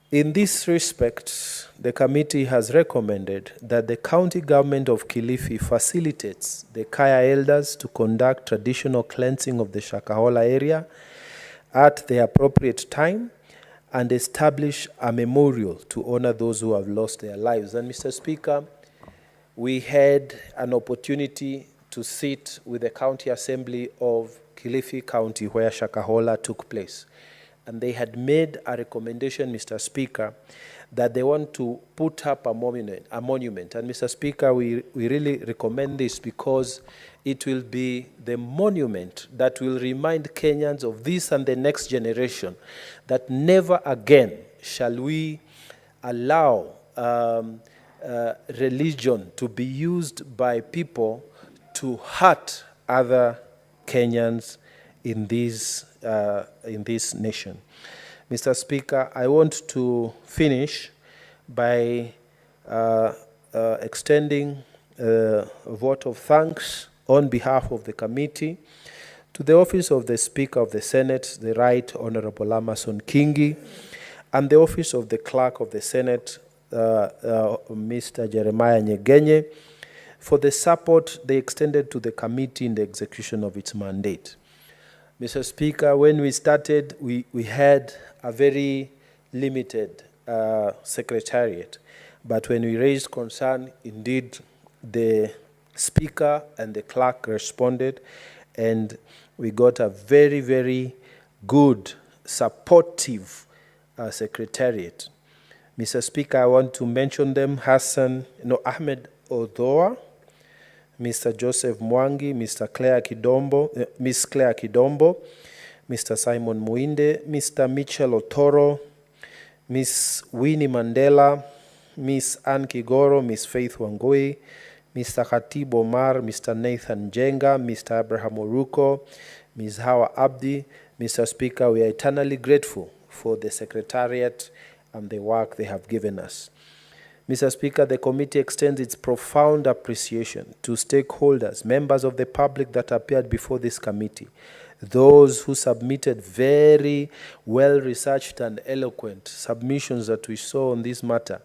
in this respect, the committee has recommended that the county government of Kilifi facilitates the Kaya elders to conduct traditional cleansing of the Shakahola area at the appropriate time and establish a memorial to honor those who have lost their lives. And Mr. Speaker, we had an opportunity to sit with the County Assembly of Kilifi County where Shakahola took place. And they had made a recommendation, Mr. Speaker, that they want to put up a monument. And Mr. Speaker, we really recommend this because it will be the monument that will remind Kenyans of this and the next generation that never again shall we allow religion to be used by people to hurt other Kenyans in this nation. Mr. Speaker, I want to finish by extending a vote of thanks on behalf of the committee to the office of the Speaker of the Senate, the Right Honorable Amason Kingi, and the office of the Clerk of the Senate, Mr. Jeremiah Nyegenye, for the support they extended to the committee in the execution of its mandate. Mr. Speaker, when we started, we had a very limited secretariat, but when we raised concern, indeed, the Speaker and the Clerk responded, and we got a very, very good, supportive secretariat. Mr. Speaker, I want to mention them: Ahmed Odoa, Mr. Joseph Mwangi, Miss Claire Kidombo, Mr. Simon Muinde, Mr. Mitchell Otoro, Miss Winnie Mandela, Miss Ann Kigoro, Miss Faith Wangui, Mr. Khatib Omar, Mr. Nathan Jenga, Mr. Abraham Oruko, Ms. Hawa Abdi. Mr. Speaker, we are eternally grateful for the Secretariat and the work they have given us. Mr. Speaker, the committee extends its profound appreciation to stakeholders, members of the public that appeared before this committee, those who submitted very well-researched and eloquent submissions that we saw on this matter.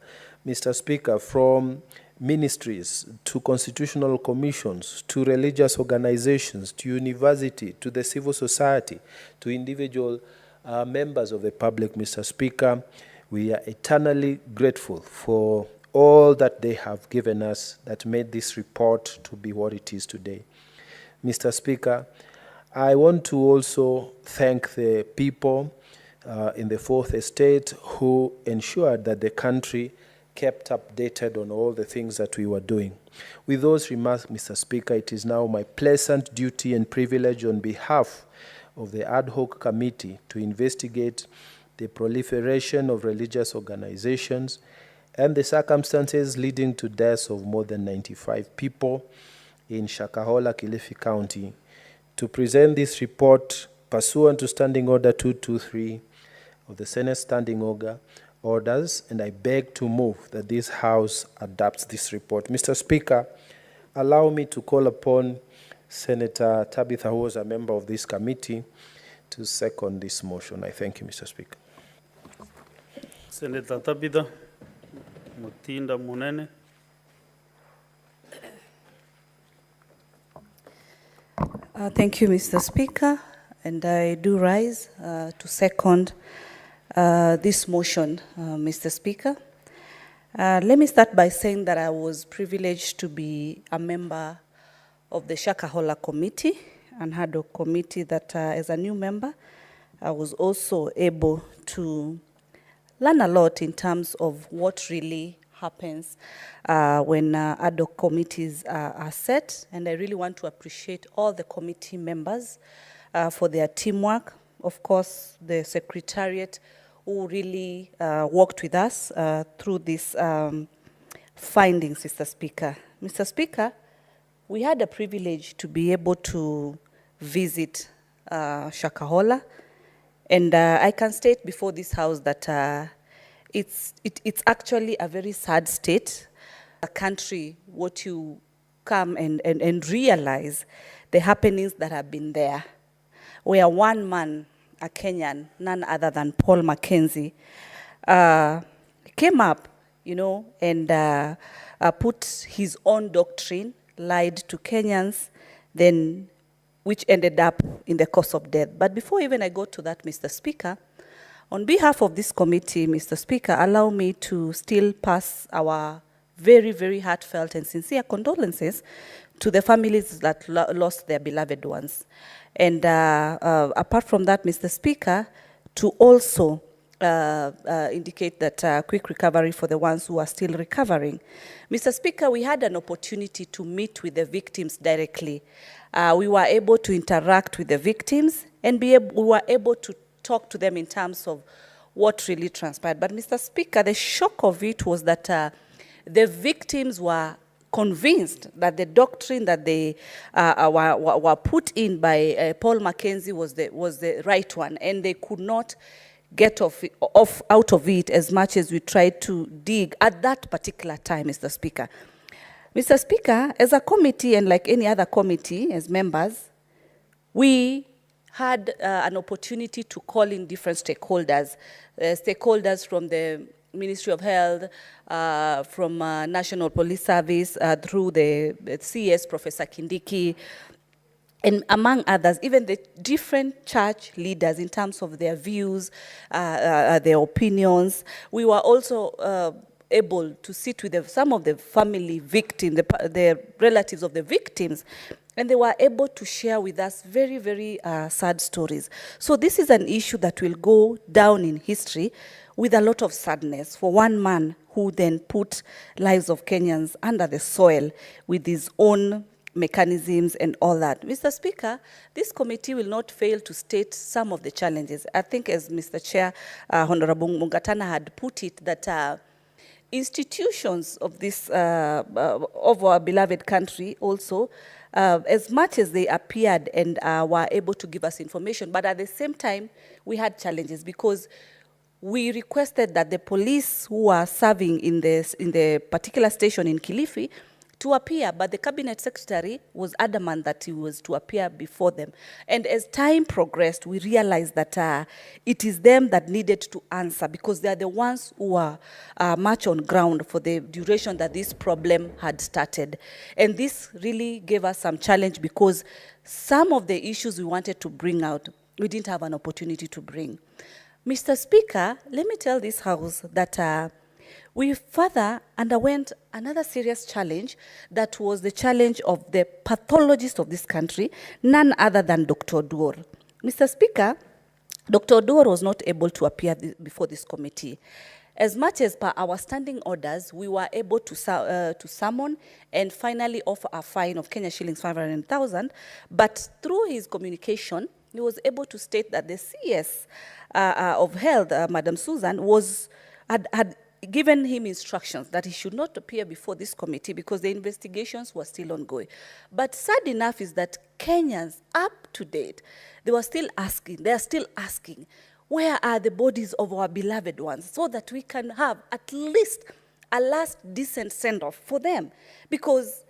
Mr. Speaker, from ministries to constitutional commissions, to religious organizations, to university, to the civil society, to individual members of the public, Mr. Speaker, we are eternally grateful for all that they have given us that made this report to be what it is today. Mr. Speaker, I want to also thank the people in the Fourth Estate who ensured that the country kept updated on all the things that we were doing. With those remarks, Mr. Speaker, it is now my pleasant duty and privilege on behalf of the ad hoc committee to investigate the proliferation of religious organizations and the circumstances leading to deaths of more than 95 people in Shakahola, Kilifi County, to present this report pursuant to Standing Order 223 of the Senate Standing Orders, and I beg to move that this House adopts this report. Mr. Speaker, allow me to call upon Senator Tabitha, who was a member of this committee, to second this motion. I thank you, Mr. Speaker. Senator Tabitha Mutinda Munene. Thank you, Mr. Speaker, and I do rise to second this motion, Mr. Speaker. Let me start by saying that I was privileged to be a member of the Shakahola Committee and had a committee that, as a new member, I was also able to learn a lot in terms of what really happens when ad hoc committees are set. And I really want to appreciate all the committee members for their teamwork. Of course, the Secretariat who really worked with us through these findings, Mr. Speaker. Mr. Speaker, we had a privilege to be able to visit Shakahola. And I can state before this House that it's actually a very sad state, a country, what you come and realize the happenings that have been there, where one man, a Kenyan, none other than Paul Mackenzie, came up, you know, and put his own doctrine, lied to Kenyans, then which ended up in the cause of death. But before even I go to that, Mr. Speaker, on behalf of this committee, Mr. Speaker, allow me to still pass our very, very heartfelt and sincere condolences to the families that lost their beloved ones. And apart from that, Mr. Speaker, to also indicate that quick recovery for the ones who are still recovering. Mr. Speaker, we had an opportunity to meet with the victims directly. We were able to interact with the victims and we were able to talk to them in terms of what really transpired. But Mr. Speaker, the shock of it was that the victims were convinced that the doctrine that they were put in by Paul Mackenzie was the right one, and they could not get out of it as much as we tried to dig at that particular time, Mr. Speaker. Mr. Speaker, as a committee and like any other committee, as members, we had an opportunity to call in different stakeholders, stakeholders from the Ministry of Health, from National Police Service, through the CS, Professor Kindiki, and among others, even the different church leaders in terms of their views, their opinions. We were also able to sit with some of the family victims, the relatives of the victims, and they were able to share with us very, very sad stories. So this is an issue that will go down in history with a lot of sadness for one man who then put lives of Kenyans under the soil with his own mechanisms and all that. Mr. Speaker, this committee will not fail to state some of the challenges. I think as Mr. Chair, Honorable Mungatana had put it, that institutions of this, of our beloved country also, as much as they appeared and were able to give us information, but at the same time, we had challenges because we requested that the police who are serving in the particular station in Kilifi to appear, but the cabinet secretary was adamant that he was to appear before them. And as time progressed, we realized that it is them that needed to answer because they are the ones who are much on ground for the duration that this problem had started. And this really gave us some challenge because some of the issues we wanted to bring out, we didn't have an opportunity to bring. Mr. Speaker, let me tell this House that we further underwent another serious challenge that was the challenge of the pathologist of this country, none other than Dr. Duor. Mr. Speaker, Dr. Duor was not able to appear before this committee. As much as per our standing orders, we were able to summon and finally offer a fine of Kenya shillings 500,000, but through his communication, he was able to state that the CS of Health, Madam Susan, had given him instructions that he should not appear before this committee because the investigations were still ongoing. But sad enough is that Kenyans, up to date, they are still asking, where are the bodies of our beloved ones so that we can have at least a last decent send-off for them? Because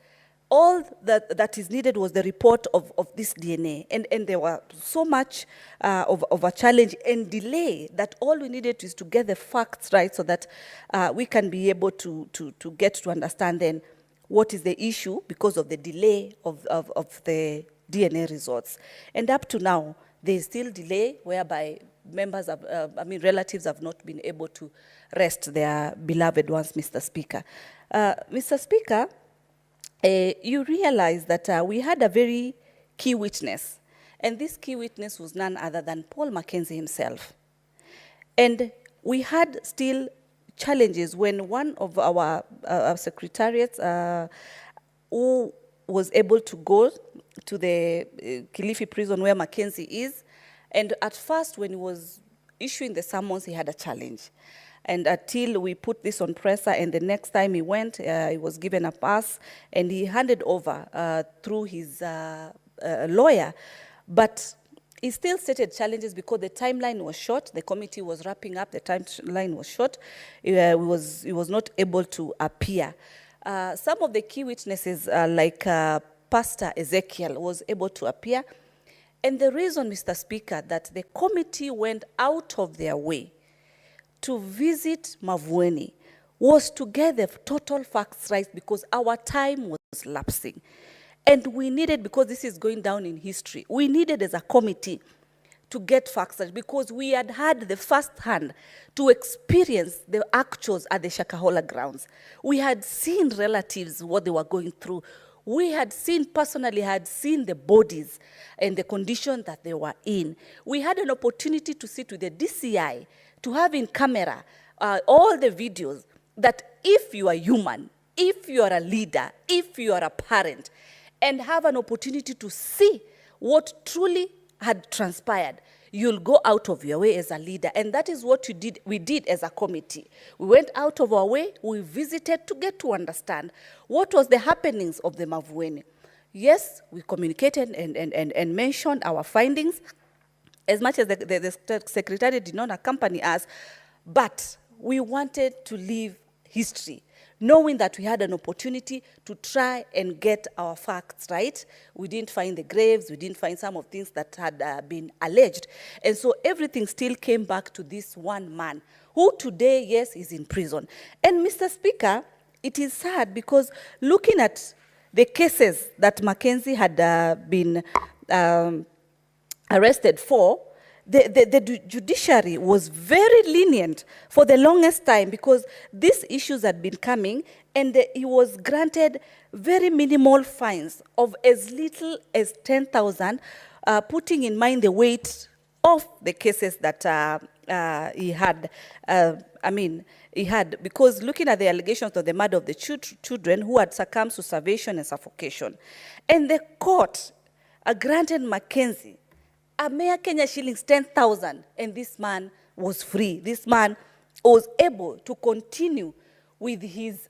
all that is needed was the report of this DNA. And there were so much of a challenge and delay that all we needed is to get the facts right so that we can be able to get to understand then what is the issue because of the delay of the DNA results. And up to now, there is still delay whereby members of, relatives have not been able to rest their beloved ones, Mr. Speaker. Mr. Speaker, you realize that we had a very key witness, and this key witness was none other than Paul Mackenzie himself. And we had still challenges when one of our secretariats who was able to go to the Kilifi prison where Mackenzie is, and at first when he was issuing the summons, he had a challenge. And until we put this on presser, and the next time he went, he was given a pass, and he handed over through his lawyer. But He still stated challenges because the timeline was short. The committee was wrapping up. The timeline was short. He was not able to appear. Some of the key witnesses, like Pastor Ezekiel, was able to appear. And the reason, Mr. Speaker, that the committee went out of their way to visit Mavueni was to get the total facts right, because our time was lapsing. And we needed, because this is going down in history, we needed as a committee to get facts right, because we had had the first hand to experience the actuals at the Shakahola grounds. We had seen relatives, what they were going through. We had seen, personally had seen the bodies and the condition that they were in. We had an opportunity to sit with the DCI, to have in camera all the videos, that if you are human, if you are a leader, if you are a parent, and have an opportunity to see what truly had transpired, you'll go out of your way as a leader. And that is what we did as a committee. We went out of our way, we visited to get to understand what was the happenings of the Mavueni. Yes, we communicated and mentioned our findings, as much as the secretary did not accompany us, but we wanted to leave history, knowing that we had an opportunity to try and get our facts right. We didn't find the graves, we didn't find some of things that had been alleged. And so everything still came back to this one man, who today, yes, is in prison. And Mr. Speaker, it is sad because looking at the cases that Mackenzie had been arrested for, the judiciary was very lenient for the longest time, because these issues had been coming, and he was granted very minimal fines of as little as 10,000, putting in mind the weight of the cases that he had. He had, because looking at the allegations of the murder of the children who had succumbed to starvation and suffocation, and the court granted Mackenzie a mere Kenya shillings 10,000, and this man was free. This man was able to continue with his,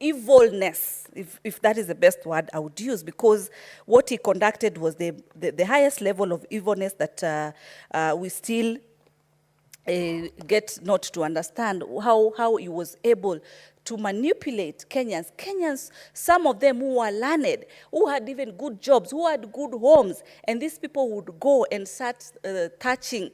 evilness, if that is the best word I would use, because what he conducted was the highest level of evilness that we still get not to understand how he was able to manipulate Kenyans, some of them who were learned, who had even good jobs, who had good homes, and these people would go and start touching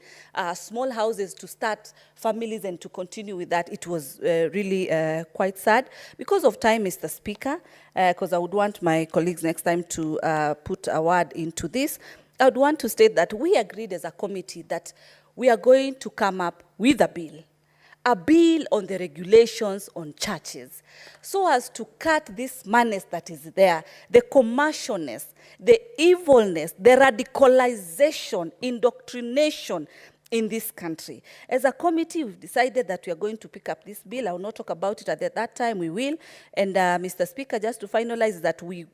small houses to start families and to continue with that. It was really quite sad. Because of time, Mr. Speaker, because I would want my colleagues next time to put a word into this, I would want to state that we agreed as a committee that we are going to come up with a bill on the regulations on churches, so as to cut this madness that is there, the commercialness, the evilness, the radicalization, indoctrination in this country. As a committee, we've decided that we are going to pick up this bill. I will not talk about it at that time, we will. And Mr. Speaker, just to finalize that, we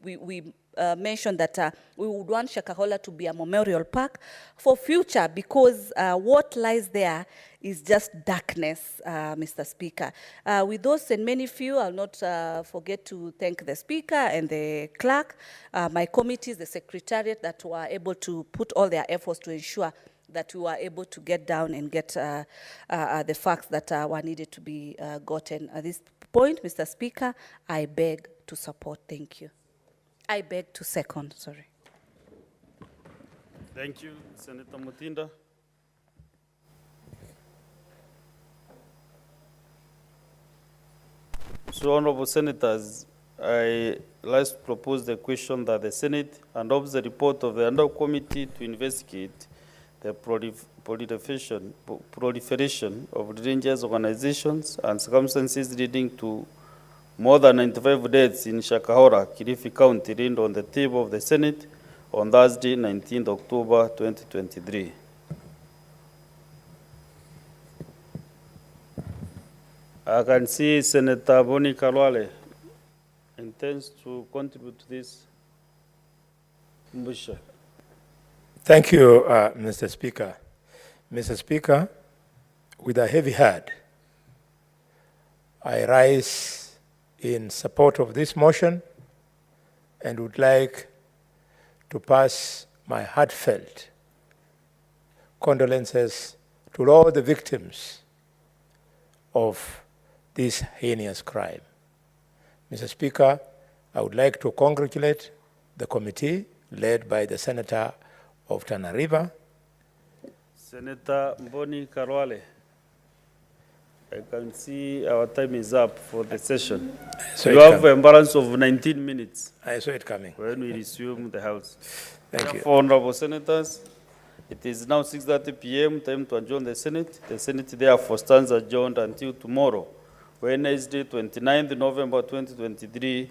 mentioned that we would want Shakahola to be a memorial park for future, because what lies there is just darkness, Mr. Speaker. With those and many few, I'll not forget to thank the Speaker and the clerk, my committees, the secretariat that were able to put all their efforts to ensure that we were able to get down and get the facts that were needed to be gotten. At this point, Mr. Speaker, I beg to support. Thank you. I beg to second, sorry. Thank you, Senator Mutinda. So, honorable senators, I last propose the question that the Senate adopts the report of the under committee to investigate the proliferation of dangerous organizations and circumstances leading to more than 95 deaths in Shakahola, Kilifi County, laid on the table of the Senate on Thursday, 19th October 2023. I can see Senator Boni Kalwale intends to contribute to this. Mbusha. Thank you, Mr. Speaker. Mr. Speaker, with a heavy heart, I rise in support of this motion and would like to pass my heartfelt condolences to all the victims of this heinous crime. Mr. Speaker, I would like to congratulate the committee led by the Senator of Tana River. Senator Mboni Karwale, I can see our time is up for the session. So you have a balance of 19 minutes. I saw it coming. When we resume the House. Thank you. Therefore, honorable senators, it is now 6:30 p.m. time to adjourn the Senate. The Senate therefore stands adjourned until tomorrow, Wednesday, 29th November 2023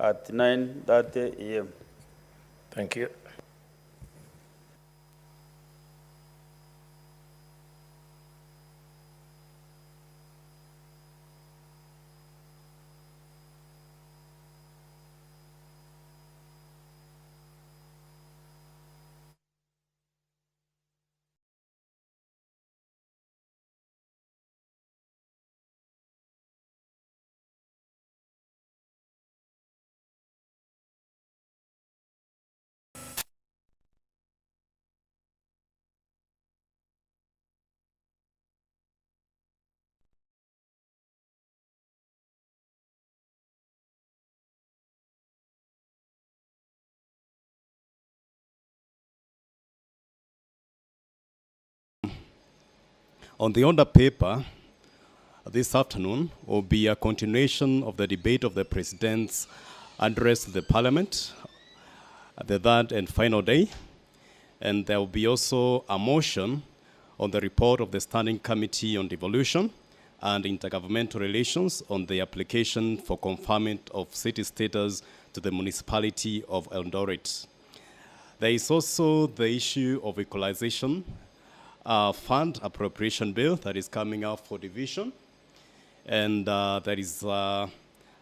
at 9:30 a.m. Thank you. On the order paper, this afternoon will be a continuation of the debate of the President's address to the Parliament, the third and final day. And there will be also a motion on the report of the Standing Committee on Devolution and Intergovernmental Relations on the application for conferment of city status to the municipality of Eldoret. There is also the issue of equalization fund appropriation bill that is coming out for division. And there is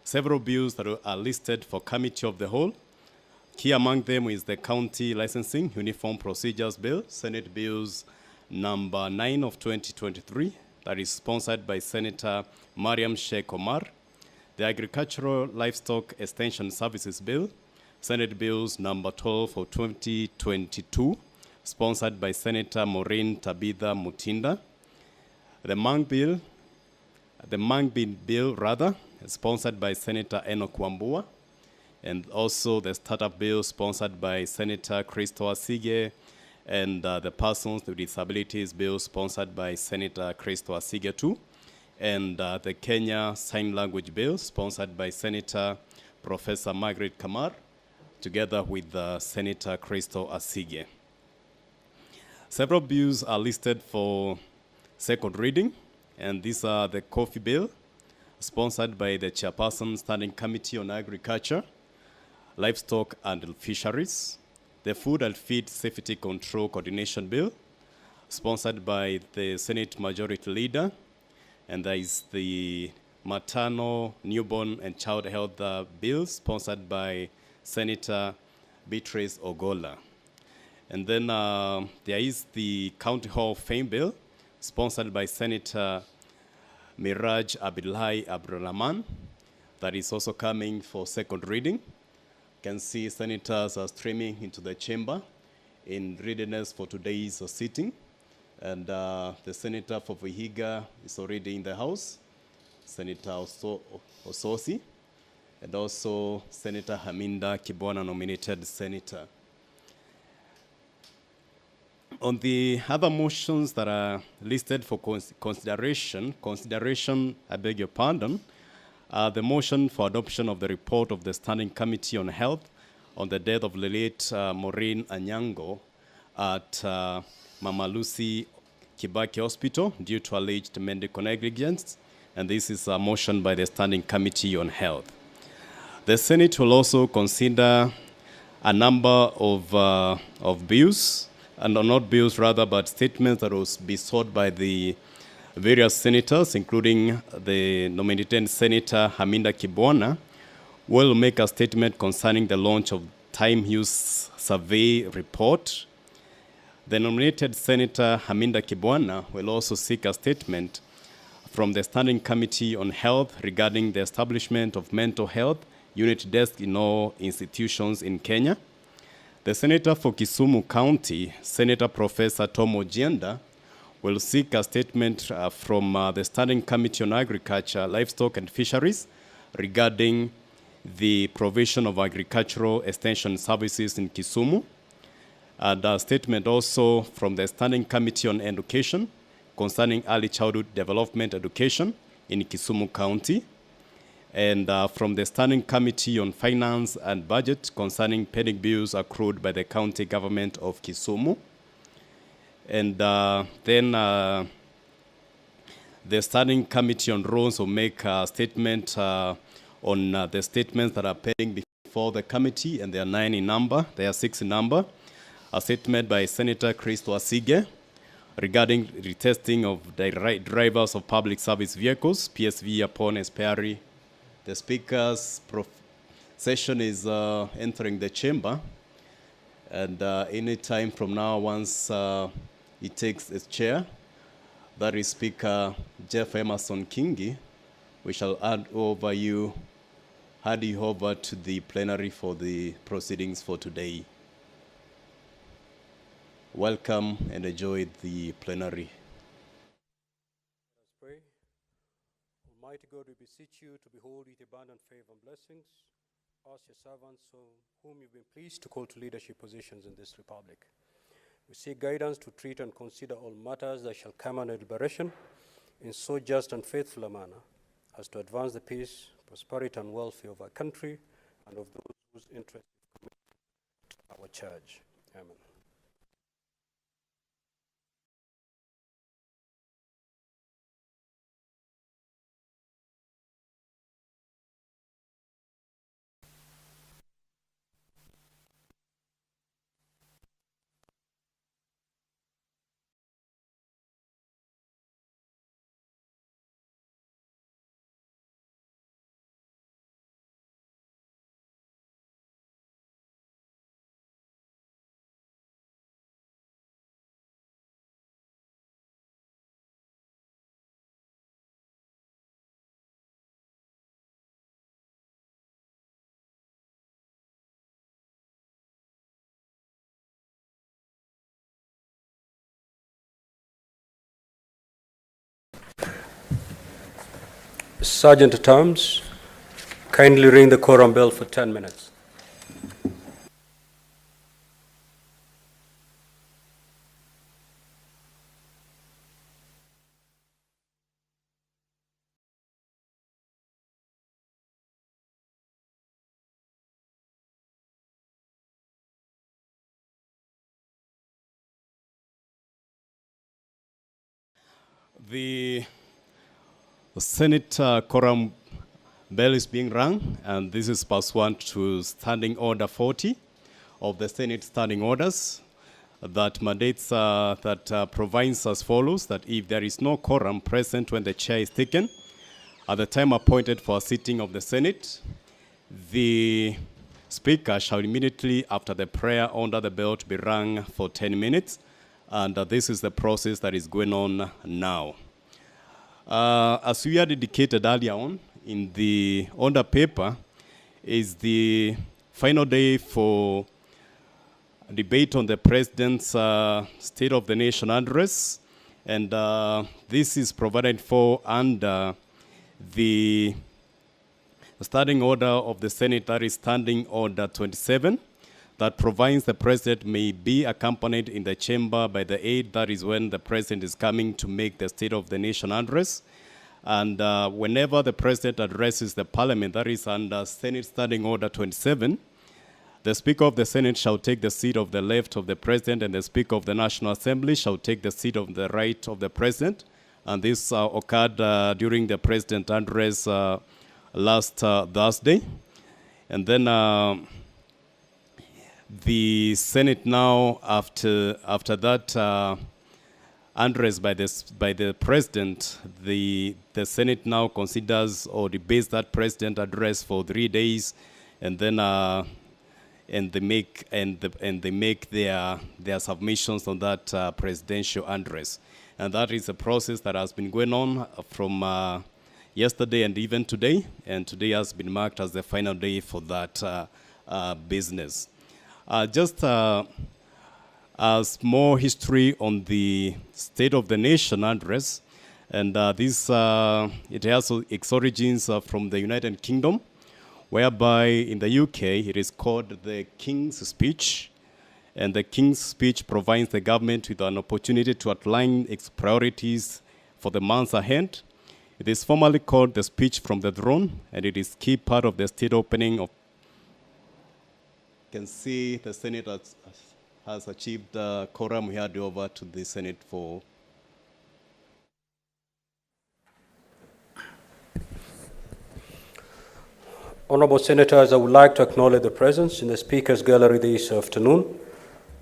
several bills that are listed for committee of the whole. Key among them is the County Licensing Uniform Procedures Bill, Senate Bills number 9 of 2023, that is sponsored by Senator Mariam Sheikh Omar. The Agricultural Livestock Extension Services Bill, Senate Bills number 12 of 2022, sponsored by Senator Maureen Tabitha Mutinda. The Mang Bill, sponsored by Senator Enoch Wambua, and also the Startup Bill sponsored by Senator Christo Asige, and the Persons with Disabilities Bill sponsored by Senator Christo Asige too, and the Kenya Sign Language Bill sponsored by Senator Professor Margaret Kamar, together with Senator Christo Asige. Several bills are listed for second reading, and these are the Coffee Bill, sponsored by the Chairperson Standing Committee on Agriculture, Livestock and Fisheries, the Food and Feed Safety Control Coordination Bill, sponsored by the Senate Majority Leader, and there is the Maternal, Newborn and Child Health Bill, sponsored by Senator Beatrice Ogola. And then there is the County Hall of Fame Bill, sponsored by Senator Miraj Abdullahi Abdurrahman, that is also coming for second reading. You can see senators are streaming into the chamber in readiness for today's sitting. And the senator for Vihiga is already in the house, Senator Ososi, and also Senator Haminda Kibwana, nominated senator. On the other motions that are listed for consideration, I beg your pardon, the motion for adoption of the report of the Standing Committee on Health on the death of the late Maureen Anyango at Mama Lucy Kibaki Hospital due to alleged medical negligence, and this is a motion by the Standing Committee on Health. The Senate will also consider a number of bills, and not bills rather, but statements that will be sought by the various senators, including the nominated Senator Haminda Kibwana, will make a statement concerning the launch of time use survey report. The nominated Senator Haminda Kibwana will also seek a statement from the Standing Committee on Health regarding the establishment of mental health unit desk in all institutions in Kenya. The Senator for Kisumu County, Senator Professor Tom Ojienda, will seek a statement from the Standing Committee on Agriculture, Livestock and Fisheries regarding the provision of agricultural extension services in Kisumu, and a statement also from the Standing Committee on Education concerning early childhood development education in Kisumu County, and from the Standing Committee on Finance and Budget concerning pending bills accrued by the county government of Kisumu. And then the Standing Committee on Rules will make a statement on the statements that are pending before the committee, and they are 9 in number, they are 6 in number. A statement by Senator Christopher Sige regarding retesting of drivers of public service vehicles, PSV upon expiry. The Speaker's session is entering the chamber, and any time from now, once he takes his chair, that is Speaker Jeff Emerson Kingi, we shall hand you over to the plenary for the proceedings for today. Welcome and enjoy the plenary. Let's pray. Almighty God, we beseech you to behold with abundant favor and blessings us, your servants, whom you've been pleased to call to leadership positions in this republic. We seek guidance to treat and consider all matters that shall come under deliberation in so just and faithful a manner as to advance the peace, prosperity, and welfare of our country and of those whose interests are our charge. Amen. Sergeant at Arms, kindly ring the quorum bell for 10 minutes. The Senate quorum bell is being rung, and this is pursuant to Standing Order 40 of the Senate Standing Orders that mandates, that provides as follows, that if there is no quorum present when the chair is taken, at the time appointed for a sitting of the Senate, the Speaker shall immediately, after the prayer under the bell, to be rung for 10 minutes, and this is the process that is going on now. As we had indicated earlier on in the order paper, is the final day for debate on the President's State of the Nation address, and this is provided for under the Standing Order of the Senate, that is Standing Order 27, that provides the President may be accompanied in the chamber by the aide, that is when the President is coming to make the State of the Nation address. And whenever the President addresses the Parliament, that is under Senate Standing Order 27, the Speaker of the Senate shall take the seat of the left of the President, and the Speaker of the National Assembly shall take the seat of the right of the President. And this occurred during the President's address last Thursday. And then the Senate now, after that address by the President, the Senate now considers or debates that President address for 3 days, and then and they make their submissions on that presidential address, and that is a process that has been going on from yesterday and even today, and today has been marked as the final day for that business. Just a small history on the State of the Nation address. And this, it has its origins from the United Kingdom, whereby in the UK it is called the King's Speech. And the King's Speech provides the government with an opportunity to outline its priorities for the months ahead. It is formally called the Speech from the Throne, and it is key part of the state opening of. You can see the Senate has achieved quorum. We hand over to the Senate for. Honorable Senators, I would like to acknowledge the presence in the Speaker's Gallery this afternoon,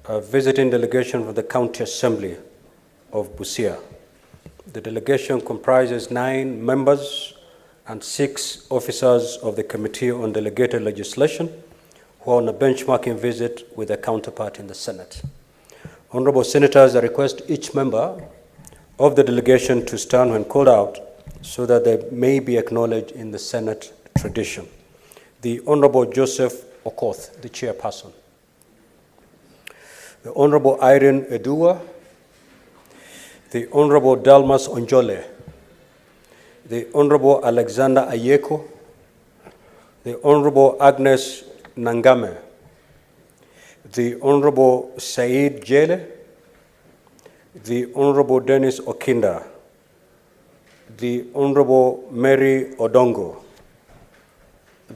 a visiting delegation from the County Assembly of Busia. The delegation comprises 9 members and 6 officers of the Committee on Delegated Legislation who are on a benchmarking visit with their counterpart in the Senate. Honorable Senators, I request each member of the delegation to stand when called out so that they may be acknowledged in the Senate tradition. The Honorable Joseph Okoth, the chairperson. The Honorable Irene Edua, the Honorable Dalmas Onjole, the Honorable Alexander Ayeko, the Honorable Agnes Nangame, the Honorable Said Jele, the Honorable Dennis Okinda, the Honorable Mary Odongo,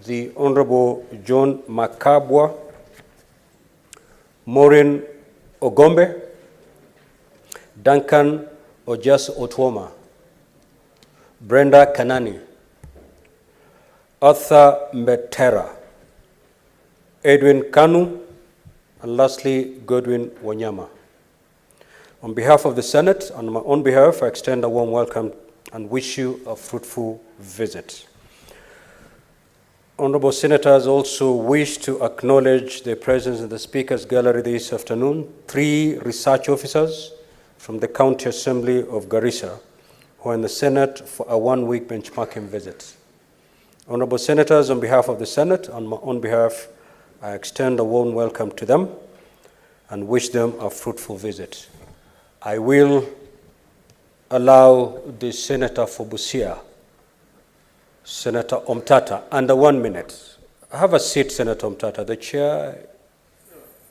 the Honorable John Makabwa, Maureen Ogombe, Duncan Ojas Otwoma, Brenda Kanani, Arthur Mbetera, Edwin Kanu, and lastly, Godwin Wanyama. On behalf of the Senate and on my own behalf, I extend a warm welcome and wish you a fruitful visit. Honorable Senators also wish to acknowledge the presence in the Speaker's Gallery this afternoon, 3 research officers from the County Assembly of Garissa who are in the Senate for a 1-week benchmarking visit. Honorable Senators, on behalf of the Senate and my own behalf, I extend a warm welcome to them and wish them a fruitful visit. I will allow the Senator for Busia, Senator Omtata, under 1 minute. Have a seat, Senator Omtata. The chair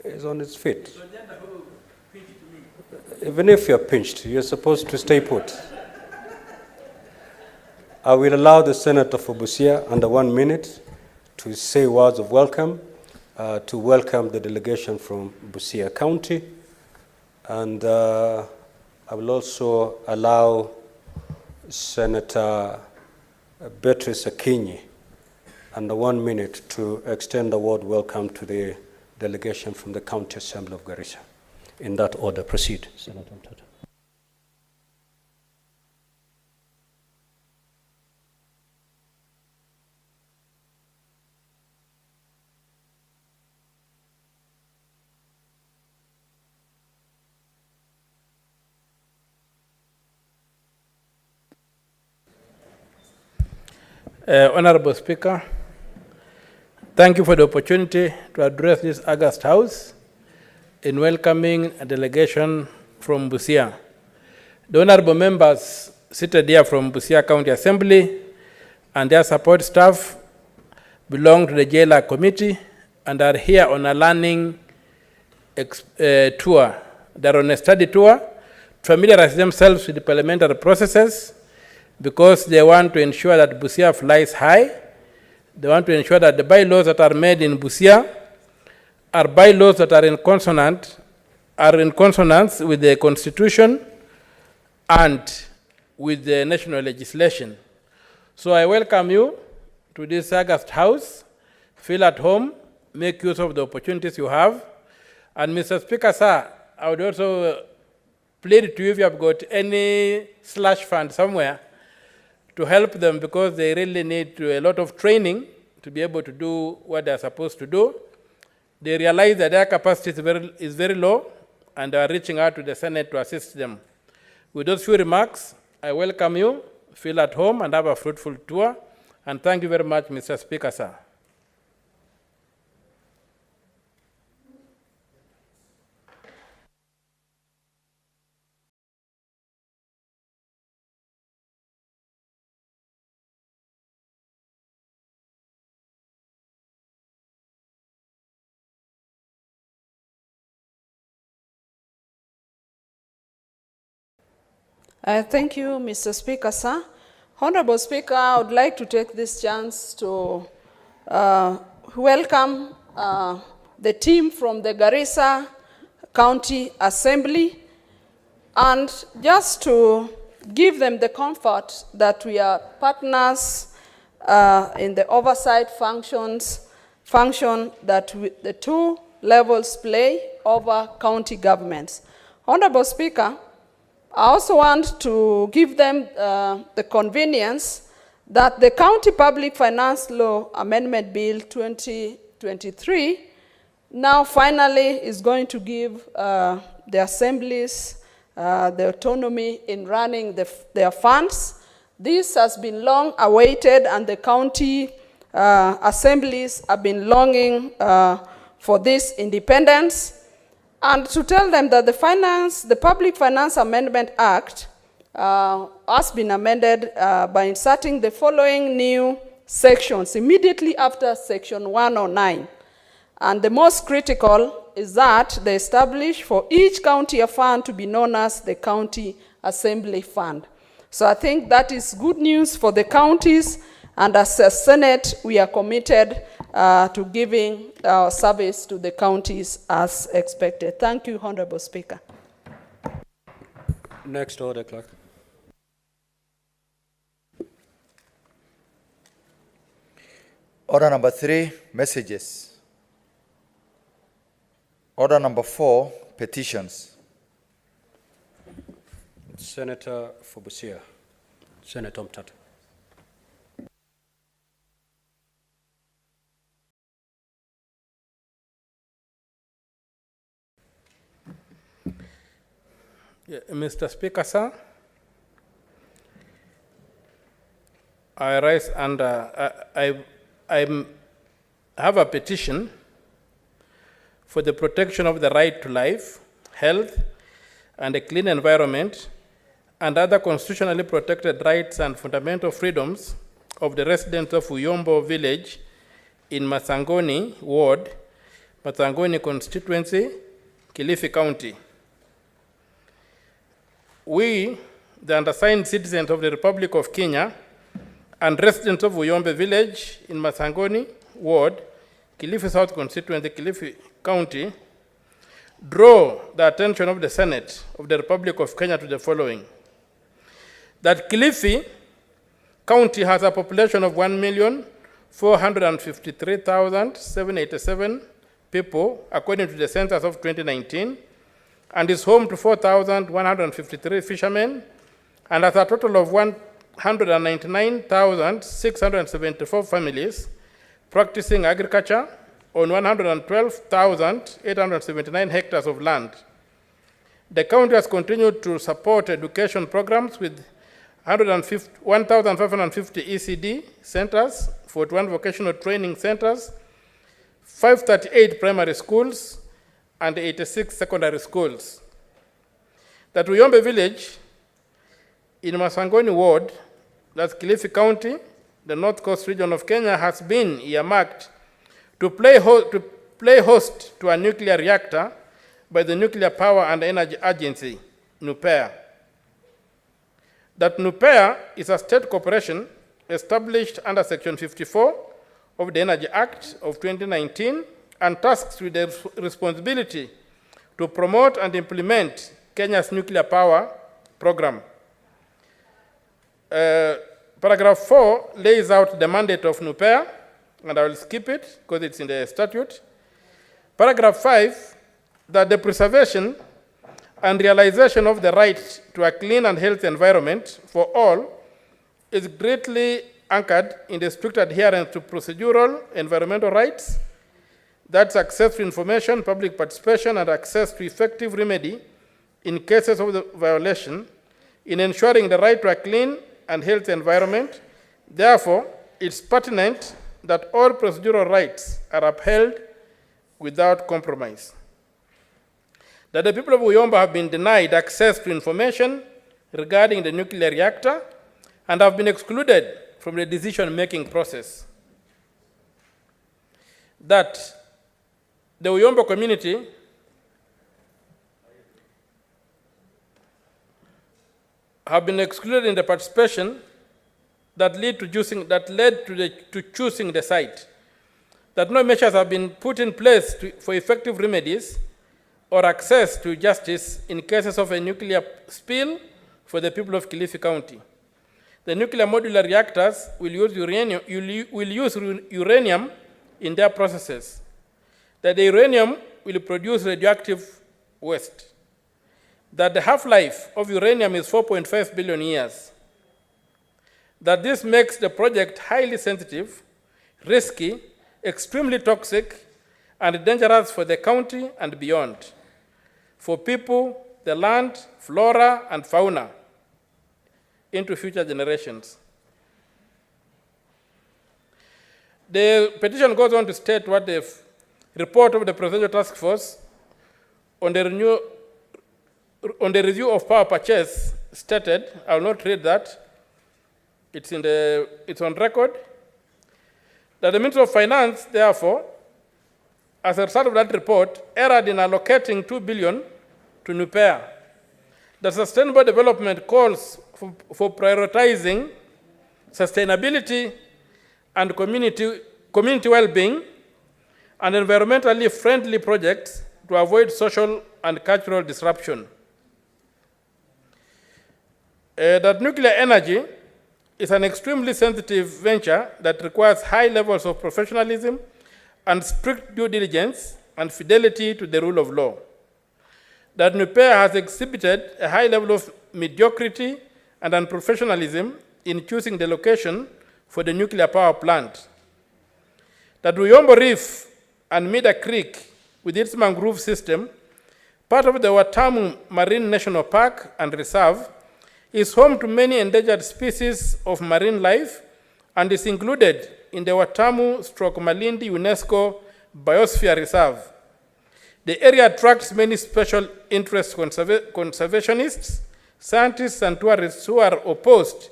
is on its feet. Even if you're pinched, you're supposed to stay put. I will allow the Senator for Busia under 1 minute to say words of welcome, to welcome the delegation from Busia County. And I will also allow Senator Beatrice Akinyi under 1 minute to extend a word welcome to the delegation from the County Assembly of Garissa. In that order, proceed, Senator Mtata. Honorable Speaker, thank you for the opportunity to address this August House in welcoming a delegation from Busia. The honorable members seated here from Busia County Assembly and their support staff belong to the Jailer Committee and are here on a learning tour. They're on a study tour to familiarize themselves with the parliamentary processes because they want to ensure that Busia flies high. They want to ensure that the bylaws that are made in Busia are bylaws that are in consonance with the Constitution and with the national legislation. So I welcome you to this August House. Feel at home, make use of the opportunities you have. And Mr. Speaker, sir, I would also plead to you if you have got any slush fund somewhere to help them because they really need a lot of training to be able to do what they're supposed to do. They realize that their capacity is very low and are reaching out to the Senate to assist them. With those few remarks, I welcome you, feel at home and have a fruitful tour. And thank you very much, Mr. Speaker, sir. Thank you, Mr. Speaker, sir. Honorable Speaker, I would like to take this chance to welcome the team from the Garissa County Assembly, and just to give them the comfort that we are partners in the oversight function that the two levels play over county governments. Honorable Speaker, I also want to give them the convenience that the County Public Finance Law Amendment Bill 2023 now finally is going to give the assemblies the autonomy in running their funds. This has been long awaited, and the county assemblies have been longing for this independence. And to tell them that the Public Finance Amendment Act has been amended by inserting the following new sections immediately after Section 109. And the most critical is that they establish for each county a fund to be known as the County Assembly Fund. So I think that is good news for the counties, and as a Senate, we are committed to giving service to the counties as expected. Thank you, Honorable Speaker. Next order, clerk. Order number 3, messages. Order number 4, petitions. Senator for Busia. Senator Mtata. Yeah, Mr. Speaker, sir, I rise under, I have a petition for the protection of the right to life, health, and a clean environment, and other constitutionally protected rights and fundamental freedoms of the residents of Uyombo village in Masangoni ward, Masangoni constituency, Kilifi County. We, the undersigned citizens of the Republic of Kenya and residents of Uyombe village in Masangoni ward, Kilifi South constituency, Kilifi County, draw the attention of the Senate of the Republic of Kenya to the following. That Kilifi County has a population of 1,453,787 people, according to the census of 2019, and is home to 4,153 fishermen, and has a total of 199,674 families practicing agriculture on 112,879 hectares of land. The county has continued to support education programs with 1,550 ECD centers, 41 vocational training centers, 538 primary schools, and 86 secondary schools. That Uyombe village in Masangoni ward, that's Kilifi County, the North Coast region of Kenya, has been earmarked to play host to a nuclear reactor by the Nuclear Power and Energy Agency, NUPEA. That NUPEA is a state corporation established under Section 54 of the Energy Act of 2019 and tasked with the responsibility to promote and implement Kenya's nuclear power program. Paragraph 4 lays out the mandate of NUPEA, and I will skip it because it's in the statute. Paragraph 5, that the preservation and realization of the right to a clean and healthy environment for all is greatly anchored in the strict adherence to procedural environmental rights, that's access to information, public participation, and access to effective remedy in cases of the violation, in ensuring the right to a clean and healthy environment. Therefore, it's pertinent that all procedural rights are upheld without compromise. That the people of Uyomba have been denied access to information regarding the nuclear reactor and have been excluded from the decision-making process. That the Uyomba community have been excluded in the participation that led to choosing the site, that no measures have been put in place for effective remedies or access to justice in cases of a nuclear spill for the people of Kilifi County. The nuclear modular reactors will use uranium in their processes. That the uranium will produce radioactive waste. That the half-life of uranium is 4.5 billion years. That this makes the project highly sensitive, risky, extremely toxic, and dangerous for the county and beyond, for people, the land, flora, and fauna, into future generations. The petition goes on to state what the report of the Presidential Task Force on the review of power purchase stated. I will not read that. It's on record. That the Ministry of Finance, therefore, as a result of that report, erred in allocating 2 billion to NUPEA. The Sustainable Development calls for prioritizing sustainability and community well-being and environmentally friendly projects to avoid social and cultural disruption. That nuclear energy is an extremely sensitive venture that requires high levels of professionalism and strict due diligence and fidelity to the rule of law. That NUPEA has exhibited a high level of mediocrity and unprofessionalism in choosing the location for the nuclear power plant. That Uyombo Reef and Mida Creek, with its mangrove system, part of the Watamu Marine National Park and Reserve, is home to many endangered species of marine life and is included in the Watamu/Malindi UNESCO Biosphere Reserve. The area attracts many special interest conservationists, scientists, and tourists who are opposed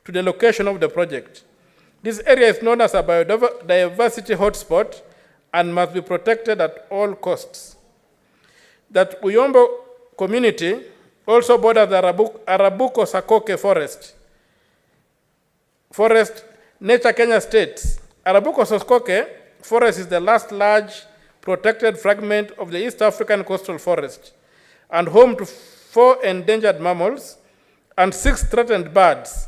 to the location of the project. This area is known as a biodiversity hotspot and must be protected at all costs. That Uyombo community also borders the Arabuko-Sakoke Forest, Nature Kenya States. Arabuko-Sakoke Forest is the last large protected fragment of the East African coastal forest and home to 4 endangered mammals and 6 threatened birds.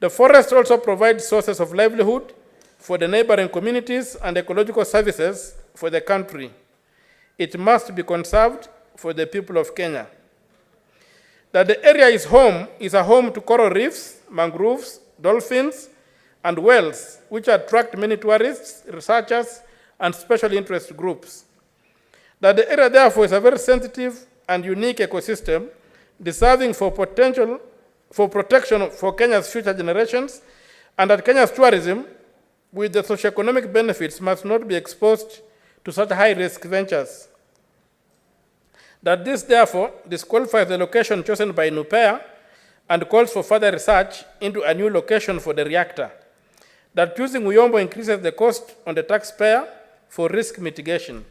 The forest also provides sources of livelihood for the neighboring communities and ecological services for the country. It must be conserved for the people of Kenya. That the area is a home to coral reefs, mangroves, dolphins, and whales, which attract many tourists, researchers, and special interest groups. That the area, therefore, is a very sensitive and unique ecosystem, deserving for protection for Kenya's future generations, and that Kenya's tourism, with the socioeconomic benefits, must not be exposed to such high-risk ventures. That this, therefore, disqualifies the location chosen by NUPEA and calls for further research into a new location for the reactor. That choosing Uyombo increases the cost on the taxpayer for risk mitigation.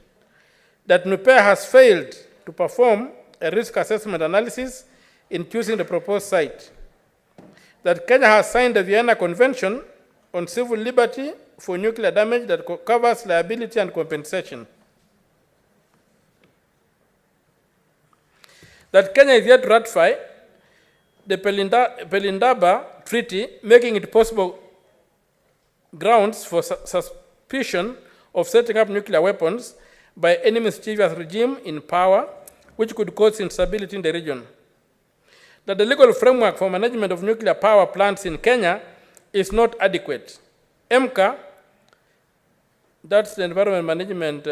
That NUPEA has failed to perform a risk assessment analysis in choosing the proposed site. That Kenya has signed the Vienna Convention on Civil Liberty for nuclear damage that covers liability and compensation. That Kenya is yet to ratify the Pelindaba Treaty, making it possible grounds for suspicion of setting up nuclear weapons by any mischievous regime in power, which could cause instability in the region. That the legal framework for management of nuclear power plants in Kenya is not adequate. EMCA, that's the Environment Management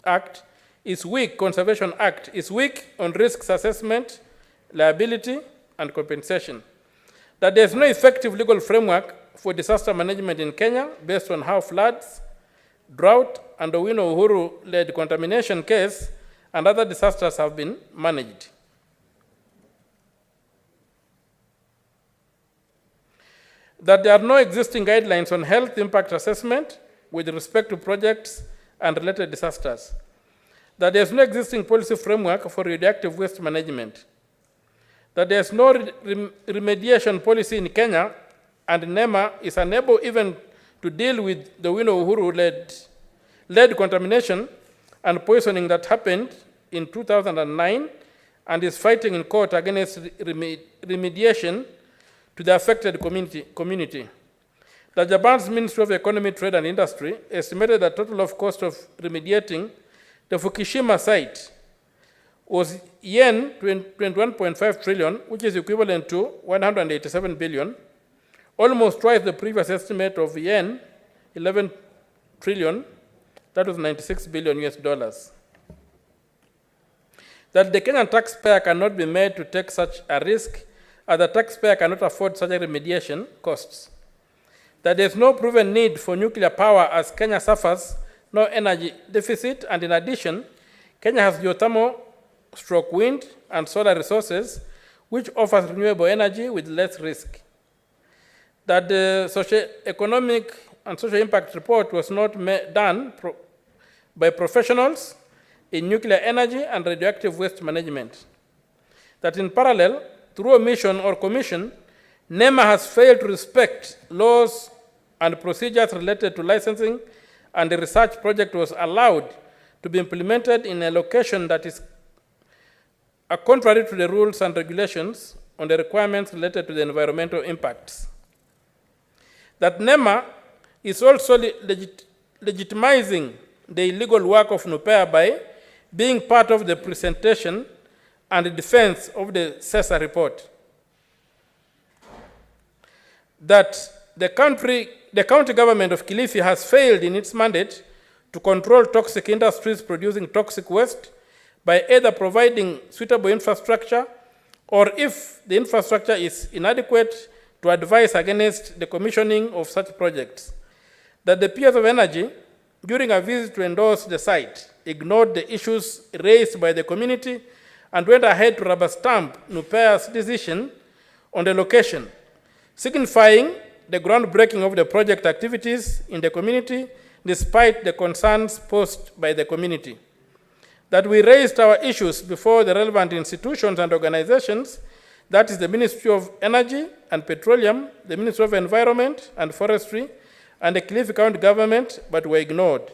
Act, is weak, Conservation Act, is weak on risks assessment, liability, and compensation. That there is no effective legal framework for disaster management in Kenya based on how floods, drought, and the Owino Uhuru-led contamination case and other disasters have been managed. That there are no existing guidelines on health impact assessment with respect to projects and related disasters. That there is no existing policy framework for radioactive waste management. that there's no remediation policy in Kenya, and NEMA is unable even to deal with the Wino Uhuru-led contamination and poisoning that happened in 2009, and is fighting in court against remediation to the affected community. The Japan's Ministry of Economy, Trade and Industry estimated the total of cost of remediating the Fukushima site was yen 21.5 trillion, which is equivalent to 187 billion, almost twice the previous estimate of yen 11 trillion, that was 96 billion US dollars. That the Kenyan taxpayer cannot be made to take such a risk, as the taxpayer cannot afford such a remediation costs. That there is no proven need for nuclear power as Kenya suffers no energy deficit, and in addition, Kenya has geothermal, wind, and solar resources, which offers renewable energy with less risk. That the socio-economic and social impact report was not done by professionals in nuclear energy and radioactive waste management. That in parallel, through omission or commission, NEMA has failed to respect laws and procedures related to licensing, and the research project was allowed to be implemented in a location that is contrary to the rules and regulations on the requirements related to the environmental impacts. That NEMA is also legitimizing the illegal work of NUPEA by being part of the presentation and the defense of the CESA report. That the county government of Kilifi has failed in its mandate to control toxic industries producing toxic waste by either providing suitable infrastructure, or if the infrastructure is inadequate, to advise against the commissioning of such projects. That the peers of energy, during a visit to endorse the site, ignored the issues raised by the community and went ahead to rubber stamp NUPEA's decision on the location, signifying the groundbreaking of the project activities in the community despite the concerns posed by the community. That we raised our issues before the relevant institutions and organizations, that is the Ministry of Energy and Petroleum, the Ministry of Environment and Forestry, and the Kilifi County government, but were ignored.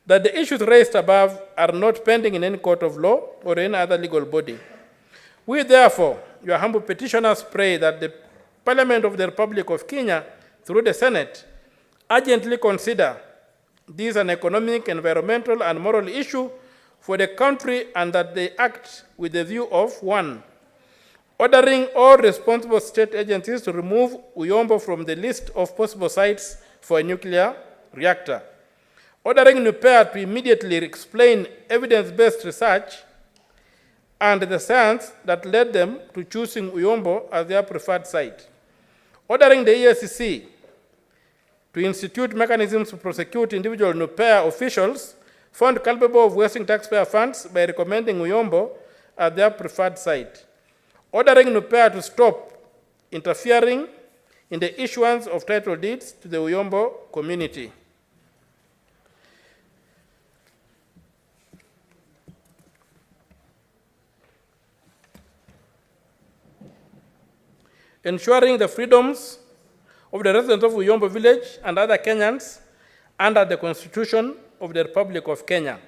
That the issues raised above are not pending in any court of law or any other legal body. We therefore, your humble petitioners, pray that the Parliament of the Republic of Kenya, through the Senate, urgently consider this an economic, environmental, and moral issue for the country, and that they act with the view of, 1, ordering all responsible state agencies to remove Uyombo from the list of possible sites for a nuclear reactor, ordering NUPEA to immediately explain evidence-based research and the science that led them to choosing Uyombo as their preferred site, ordering the EACC to institute mechanisms to prosecute individual NUPEA officials found culpable of wasting taxpayer funds by recommending Uyombo as their preferred site, ordering NUPEA to stop interfering in the issuance of title deeds to the Uyombo community. Ensuring the freedoms of the residents of Uyombo village and other Kenyans under the Constitution of the Republic of Kenya.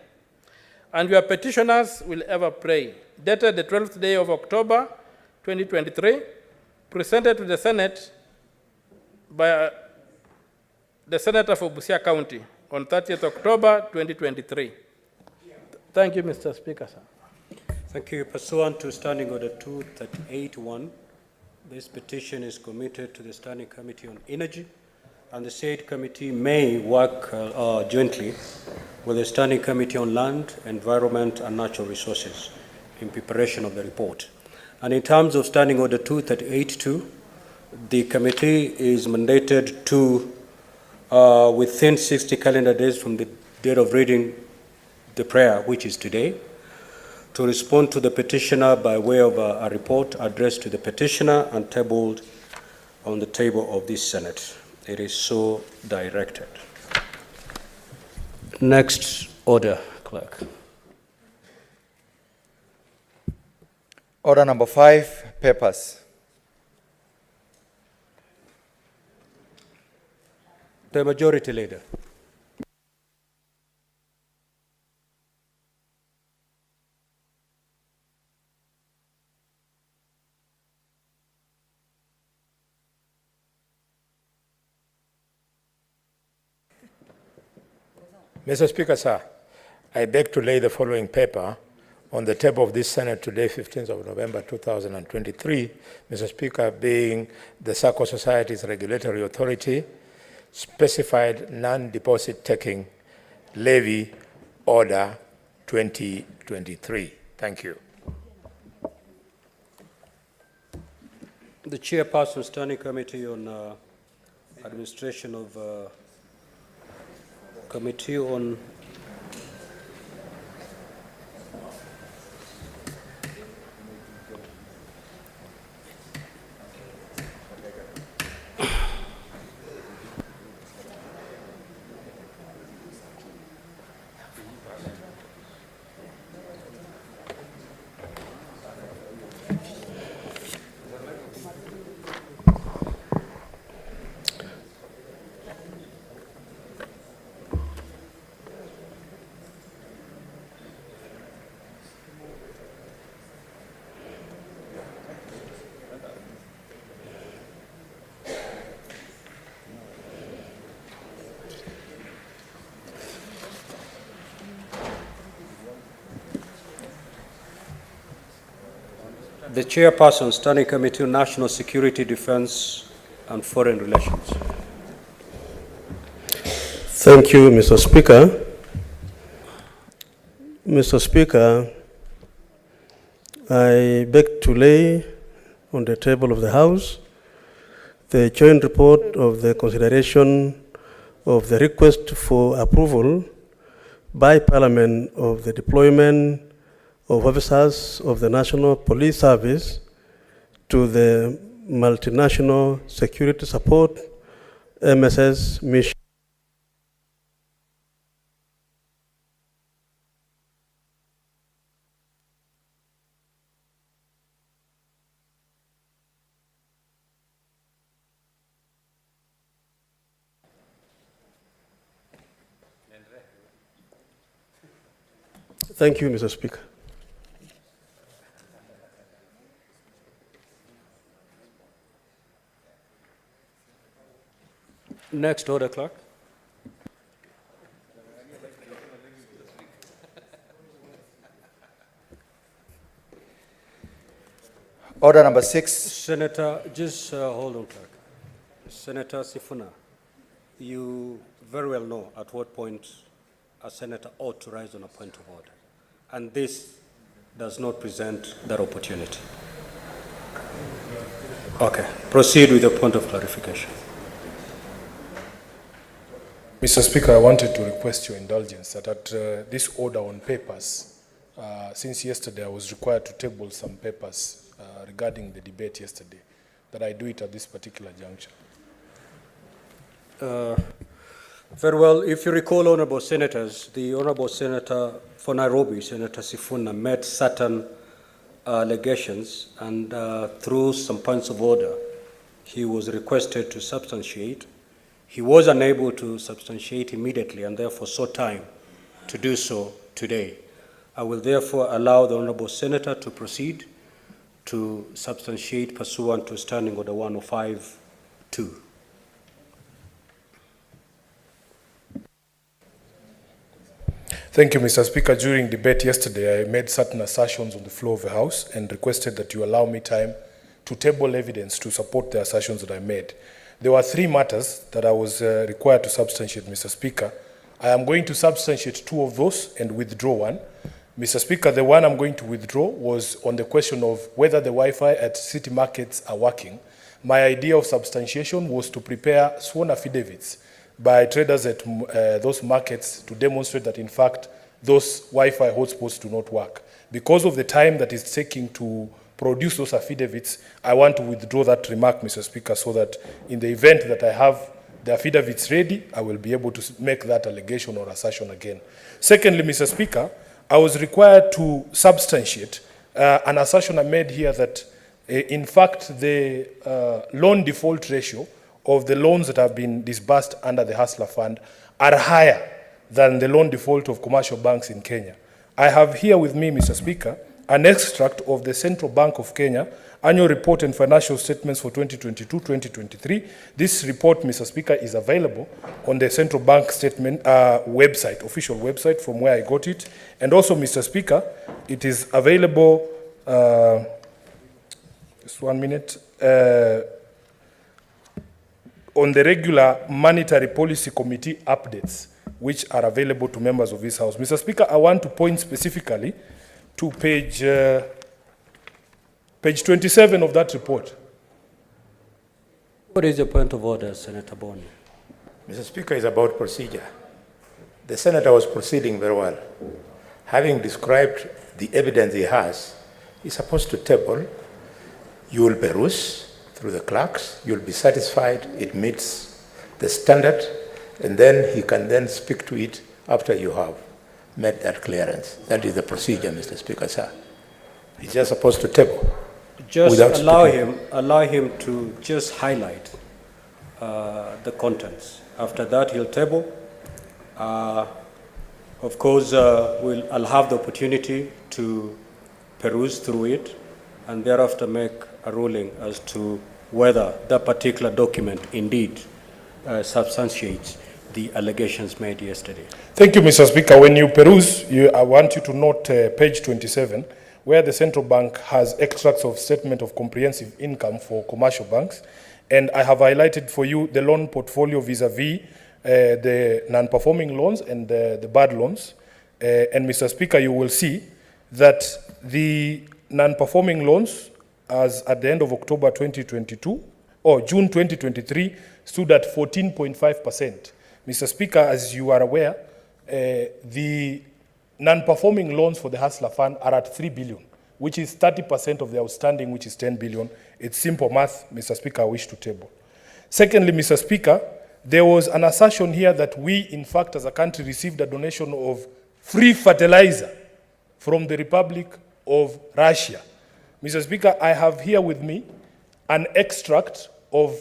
And your petitioners will ever pray. Dated the 12th day of October, 2023, presented to the Senate by the Senator for Busia County on 30th October, 2023. Thank you, Mr. Speaker, sir. Thank you. Pursuant to Standing Order 238-1, this petition is committed to the Standing Committee on Energy, and the said committee may work jointly with the Standing Committee on Land, Environment, and Natural Resources in preparation of the report. And in terms of Standing Order 238-2, the committee is mandated to, within 60 calendar days from the date of reading the prayer, which is today, to respond to the petitioner by way of a report addressed to the petitioner and tabled on the table of this Senate. It is so directed. Next order, clerk. Order number 5, papers. The Majority Leader. Mr. Speaker, sir, I beg to lay the following paper on the table of this Senate today, 15th of November 2023, Mr. Speaker, being the Circle Society's regulatory authority, specified non-deposit taking levy order 2023. Thank you. The Chairperson, Standing Committee on Administration of Committee on the Chairperson, Standing Committee on National Security, Defense and Foreign Relations. Thank you, Mr. Speaker. Mr. Speaker, I beg to lay on the table of the House the joint report of the consideration of the request for approval by Parliament of the deployment of officers of the National Police Service to the Multinational Security Support MSS mission. Thank you, Mr. Speaker. Next order, clerk. Order number 6. Senator, just hold on, clerk. Senator Sifuna, you very well know at what point a senator ought to rise on a point of order. And this does not present that opportunity. Okay, proceed with your point of clarification. Mr. Speaker, I wanted to request your indulgence that at this order on papers, since yesterday I was required to table some papers regarding the debate yesterday, that I do it at this particular juncture. Very well. If you recall, Honorable Senators, the Honorable Senator for Nairobi, Senator Sifuna, made certain allegations, and through some points of order, he was requested to substantiate. He was unable to substantiate immediately and therefore sought time to do so today. I will therefore allow the Honorable Senator to proceed to substantiate pursuant to Standing Order 105-2. Thank you, Mr. Speaker. During debate yesterday, I made certain assertions on the floor of the House and requested that you allow me time to table evidence to support the assertions that I made. There were 3 matters that I was required to substantiate, Mr. Speaker. I am going to substantiate 2 of those and withdraw 1. Mr. Speaker, the one I'm going to withdraw was on the question of whether the Wi-Fi at city markets are working. My idea of substantiation was to prepare sworn affidavits by traders at those markets to demonstrate that, in fact, those Wi-Fi hotspots do not work. Because of the time that it's taking to produce those affidavits, I want to withdraw that remark, Mr. Speaker, so that in the event that I have the affidavits ready, I will be able to make that allegation or assertion again. Secondly, Mr. Speaker, I was required to substantiate an assertion I made here that, in fact, the loan default ratio of the loans that have been disbursed under the Hustler Fund are higher than the loan default of commercial banks in Kenya. I have here with me, Mr. Speaker, an extract of the Central Bank of Kenya Annual Report and Financial Statements for 2022-2023. This report, Mr. Speaker, is available on the Central Bank statement website, official website from where I got it. And also, Mr. Speaker, it is available, just 1 minute, on the regular Monetary Policy Committee updates, which are available to members of this House. Mr. Speaker, I want to point specifically to page 27 of that report. What is your point of order, Senator Boni? Mr. Speaker, is about procedure. The senator was proceeding very well. Having described the evidence he has, he's supposed to table. You will peruse through the clerks. You'll be satisfied it meets the standard, and then he can then speak to it after you have made that clearance. That is the procedure, Mr. Speaker, sir. He's just supposed to table. Just allow him to just highlight the contents. After that, he'll table. Of course, I'll have the opportunity to peruse through it and thereafter make a ruling as to whether that particular document indeed substantiates the allegations made yesterday. Thank you, Mr. Speaker. When you peruse, I want you to note page 27, where the central bank has extracts of statement of comprehensive income for commercial banks. And I have highlighted for you the loan portfolio vis-a-vis the non-performing loans and the bad loans. And Mr. Speaker, you will see that the non-performing loans, as at the end of October 2022, or June 2023, stood at 14.5%. Mr. Speaker, as you are aware, the non-performing loans for the Hustler Fund are at 3 billion, which is 30% of the outstanding, which is 10 billion. It's simple math, Mr. Speaker, I wish to table. Secondly, Mr. Speaker, there was an assertion here that we, in fact, as a country, received a donation of free fertilizer from the Republic of Russia. Mr. Speaker, I have here with me an extract of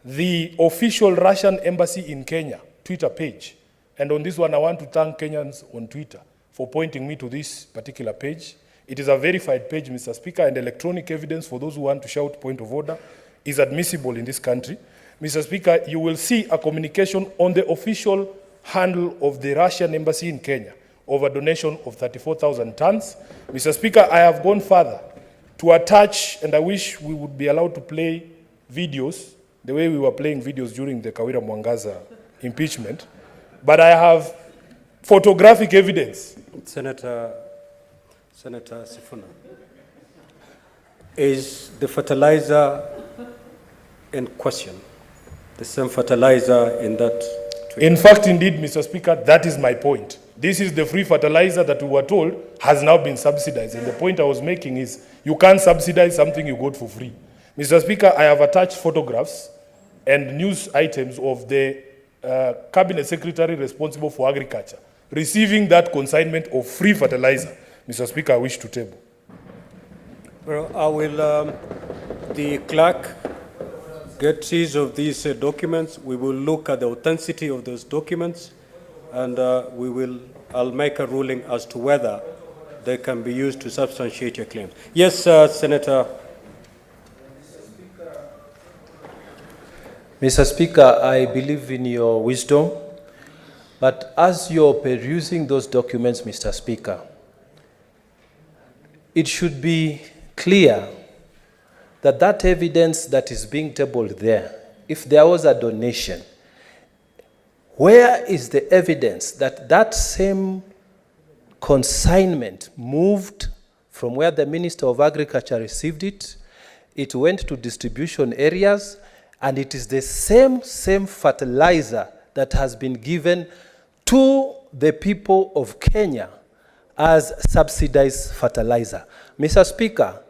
the official Russian embassy in Kenya Twitter page. And on this one, I want to thank Kenyans on Twitter for pointing me to this particular page. It is a verified page, Mr. Speaker, and electronic evidence for those who want to shout point of order is admissible in this country. Mr. Speaker, you will see a communication on the official handle of the Russian embassy in Kenya of a donation of 34,000 tons. Mr. Speaker, I have gone further to attach, and I wish we would be allowed to play videos the way we were playing videos during the Kawira Mwangaza impeachment, but I have photographic evidence. Senator Sifuna, is the fertilizer in question the same fertilizer in that tweet? In fact, indeed, Mr. Speaker, that is my point. This is the free fertilizer that we were told has now been subsidized. And the point I was making is you can't subsidize something you got for free. Mr. Speaker, I have attached photographs and news items of the Cabinet Secretary responsible for agriculture receiving that consignment of free fertilizer. Mr. Speaker, I wish to table. Well, I will, the clerk get seize of these documents. We will look at the authenticity of those documents, and I'll make a ruling as to whether they can be used to substantiate your claims. Yes, Senator. Mr. Speaker, I believe in your wisdom, but as you're perusing those documents, Mr. Speaker, it should be clear that that evidence that is being tabled there, if there was a donation, where is the evidence that that same consignment moved from where the Minister of Agriculture received it, it went to distribution areas, and it is the same fertilizer that has been given to the people of Kenya as subsidized fertilizer? Mr. Speaker,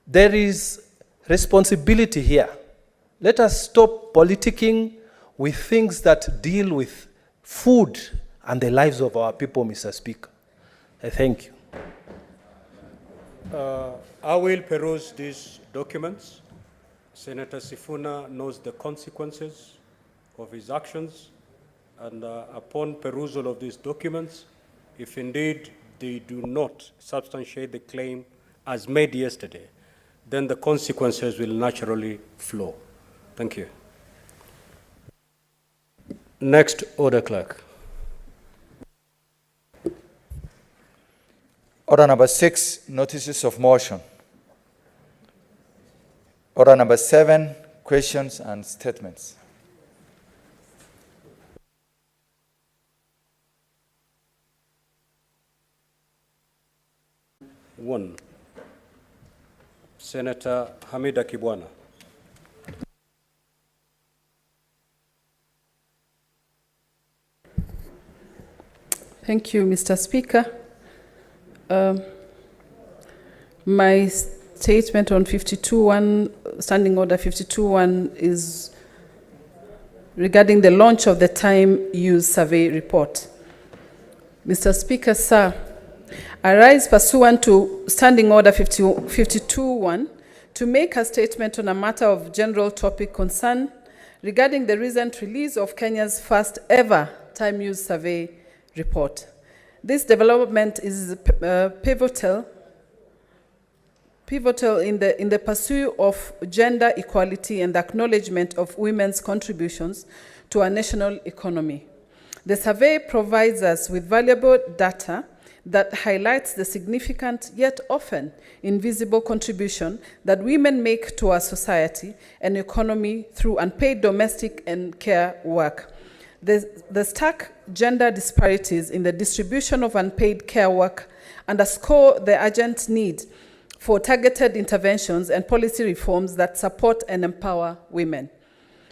there is responsibility here. Let us stop politicking with things that deal with food and the lives of our people, Mr. Speaker. I thank you. I will peruse these documents. Senator Sifuna knows the consequences of his actions, and upon perusal of these documents, if indeed they do not substantiate the claim as made yesterday, then the consequences will naturally flow. Thank you. Next, Order Clerk. Order number 6, notices of motion. Order number 7, questions and statements. One, Senator Hamida Kibwana. Thank you, Mr. Speaker. My statement on 52.1, Standing Order 52.1, is regarding the launch of the time use survey report. Mr. Speaker, sir, I rise pursuant to Standing Order 52.1 to make a statement on a matter of general topic concern regarding the recent release of Kenya's first ever time use survey report. This development is pivotal in the pursuit of gender equality and the acknowledgement of women's contributions to our national economy. The survey provides us with valuable data that highlights the significant yet often invisible contribution that women make to our society and economy through unpaid domestic and care work. The stark gender disparities in the distribution of unpaid care work underscore the urgent need for targeted interventions and policy reforms that support and empower women.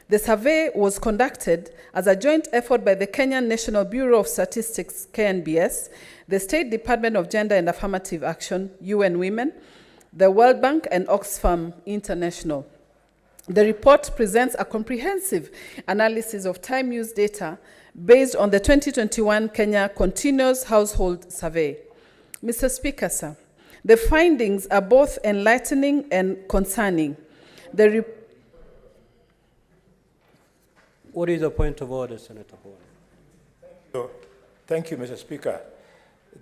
The survey was conducted as a joint effort by the Kenyan National Bureau of Statistics, KNBS, the State Department of Gender and Affirmative Action, UN Women, the World Bank, and Oxfam International. The report presents a comprehensive analysis of time use data based on the 2021 Kenya Continuous Household Survey. Mr. Speaker, sir, the findings are both enlightening and concerning. What is the point of order, Senator Bowen? Thank you, Mr. Speaker.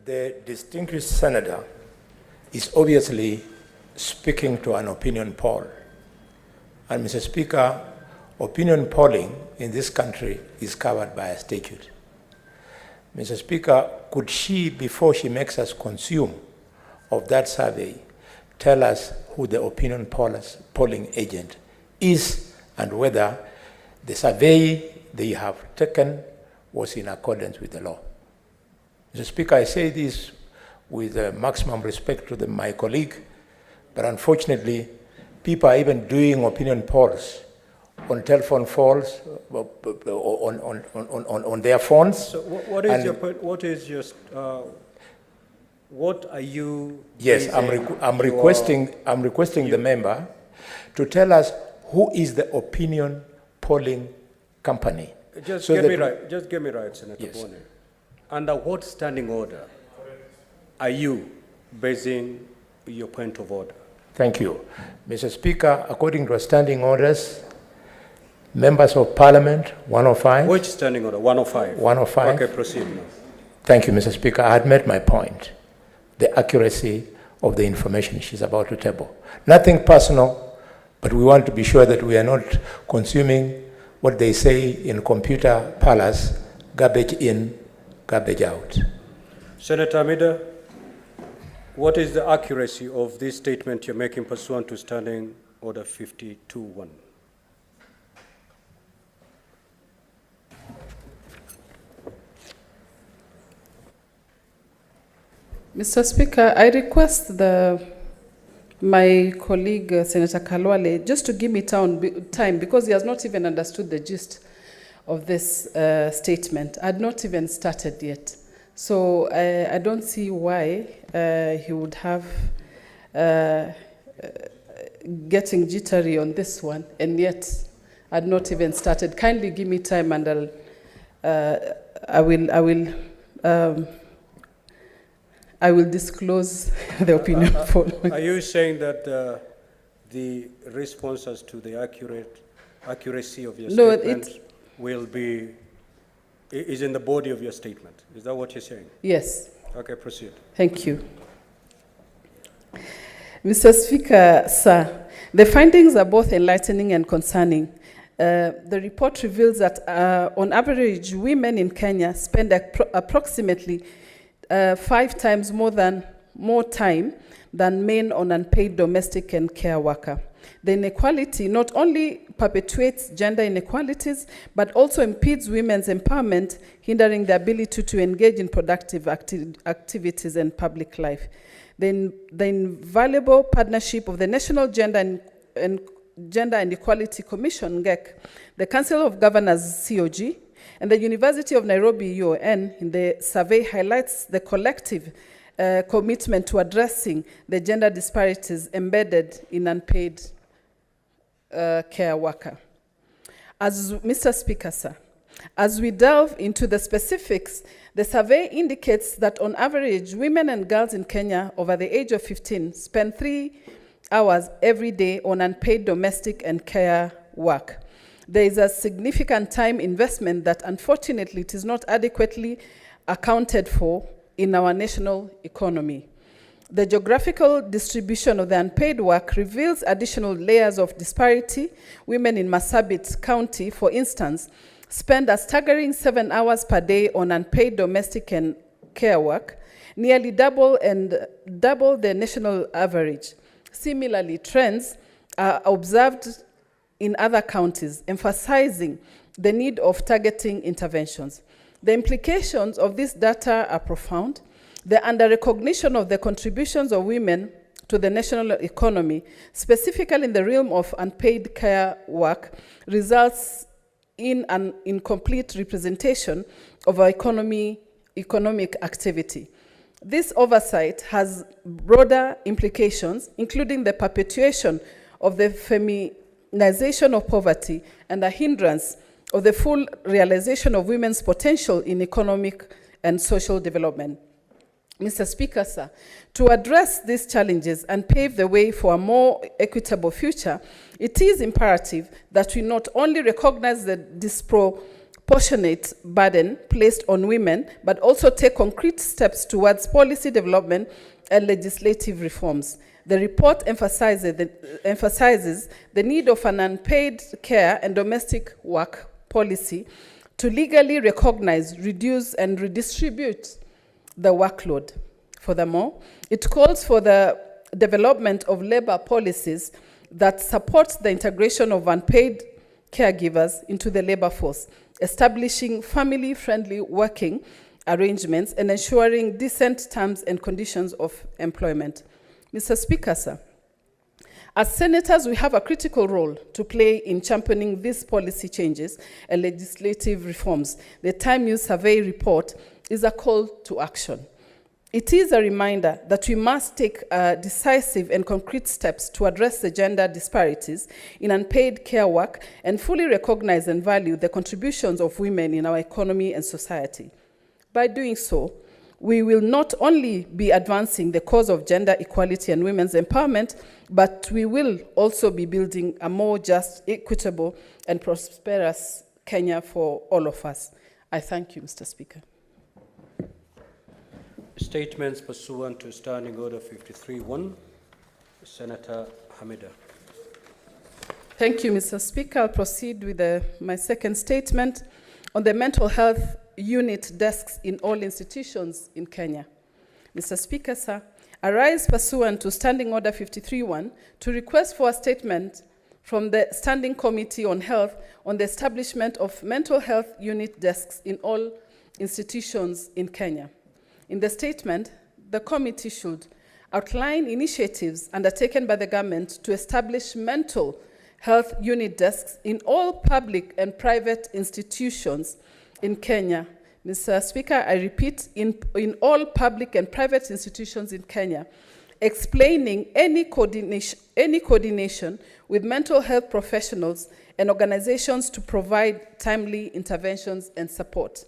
The distinguished senator is obviously speaking to an opinion poll. And Mr. Speaker, opinion polling in this country is covered by a statute. Mr. Speaker, could she, before she makes us consume of that survey, tell us who the opinion polling agent is and whether the survey they have taken was in accordance with the law? Mr. Speaker, I say this with maximum respect to my colleague, but unfortunately, people are even doing opinion polls on telephone phones, on their phones. So what is your point? What are you? Yes, I'm requesting the member to tell us who is the opinion polling company. Just get me right, Senator Yes. Bone. Under what standing order are you basing your point of order? Thank you. Mr. Speaker, according to our standing orders, members of Parliament, 105. Which standing order? 105? 105. Okay, proceed now. Thank you, Mr. Speaker. I had made my point. The accuracy of the information she's about to table. Nothing personal, but we want to be sure that we are not consuming what they say in computer parlors, garbage in, garbage out. Senator Amida, what is the accuracy of this statement you're making pursuant to Standing Order 52.1? Mr. Speaker, I request my colleague, Senator Kalwale, just to give me time because he has not even understood the gist of this statement. I had not even started yet. So I don't see why he would have getting jittery on this one, and yet I had not even started. Kindly give me time, and I will disclose the opinion following. Are you saying that the responses to the accuracy of your statement will be, is in the body of your statement? Is that what you're saying? Yes. Okay, proceed. Thank you. Mr. Speaker, sir, the findings are both enlightening and concerning. The report reveals that on average, women in Kenya spend approximately 5 times more time than men on unpaid domestic and care worker. The inequality not only perpetuates gender inequalities, but also impedes women's empowerment, hindering the ability to engage in productive activities and public life. The invaluable partnership of the National Gender and Equality Commission, GEC, the Council of Governors, COG, and the University of Nairobi, UON, in the survey highlights the collective commitment to addressing the gender disparities embedded in unpaid care worker. As Mr. Speaker, sir, as we delve into the specifics, the survey indicates that on average, women and girls in Kenya over the age of 15 spend 3 hours every day on unpaid domestic and care work. There is a significant time investment that unfortunately it is not adequately accounted for in our national economy. The geographical distribution of the unpaid work reveals additional layers of disparity. Women in Marsabit County, for instance, spend a staggering 7 hours per day on unpaid domestic and care work, nearly double the national average. Similarly, trends are observed in other counties, emphasizing the need of targeting interventions. The implications of this data are profound. The under-recognition of the contributions of women to the national economy, specifically in the realm of unpaid care work, results in an incomplete representation of our economic activity. This oversight has broader implications, including the perpetuation of the feminization of poverty and a hindrance of the full realization of women's potential in economic and social development. Mr. Speaker, sir, to address these challenges and pave the way for a more equitable future, it is imperative that we not only recognize the disproportionate burden placed on women, but also take concrete steps towards policy development and legislative reforms. The report emphasizes the need of an unpaid care and domestic work policy to legally recognize, reduce, and redistribute the workload. Furthermore, it calls for the development of labor policies that support the integration of unpaid caregivers into the labor force, establishing family-friendly working arrangements and ensuring decent terms and conditions of employment. Mr. Speaker, sir, as senators, we have a critical role to play in championing these policy changes and legislative reforms. The Time News Survey report is a call to action. It is a reminder that we must take decisive and concrete steps to address the gender disparities in unpaid care work and fully recognize and value the contributions of women in our economy and society. By doing so, we will not only be advancing the cause of gender equality and women's empowerment, but we will also be building a more just, equitable, and prosperous Kenya for all of us. I thank you, Mr. Speaker. Statements pursuant to Standing Order 53-1. Senator Hamida. Thank you, Mr. Speaker. I'll proceed with my second statement on the mental health unit desks in all institutions in Kenya. Mr. Speaker, sir, I rise pursuant to Standing Order 53-1 to request for a statement from the Standing Committee on Health on the establishment of mental health unit desks in all institutions in Kenya. In the statement, the committee should outline initiatives undertaken by the government to establish mental health unit desks in all public and private institutions in Kenya. Mr. Speaker, I repeat, in all public and private institutions in Kenya, explaining any coordination with mental health professionals and organizations to provide timely interventions and support.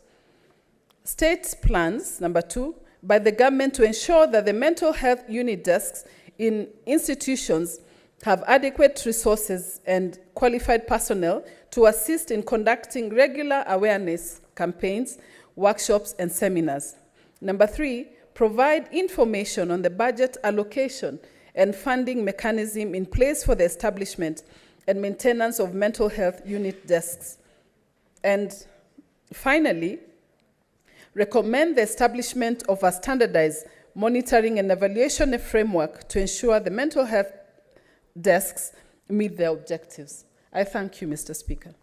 State plans, number 2, by the government to ensure that the mental health unit desks in institutions have adequate resources and qualified personnel to assist in conducting regular awareness campaigns, workshops, and seminars. Number 3, provide information on the budget allocation and funding mechanism in place for the establishment and maintenance of mental health unit desks. And finally, recommend the establishment of a standardized monitoring and evaluation framework to ensure the mental health desks meet their objectives. I thank you, Mr. Speaker.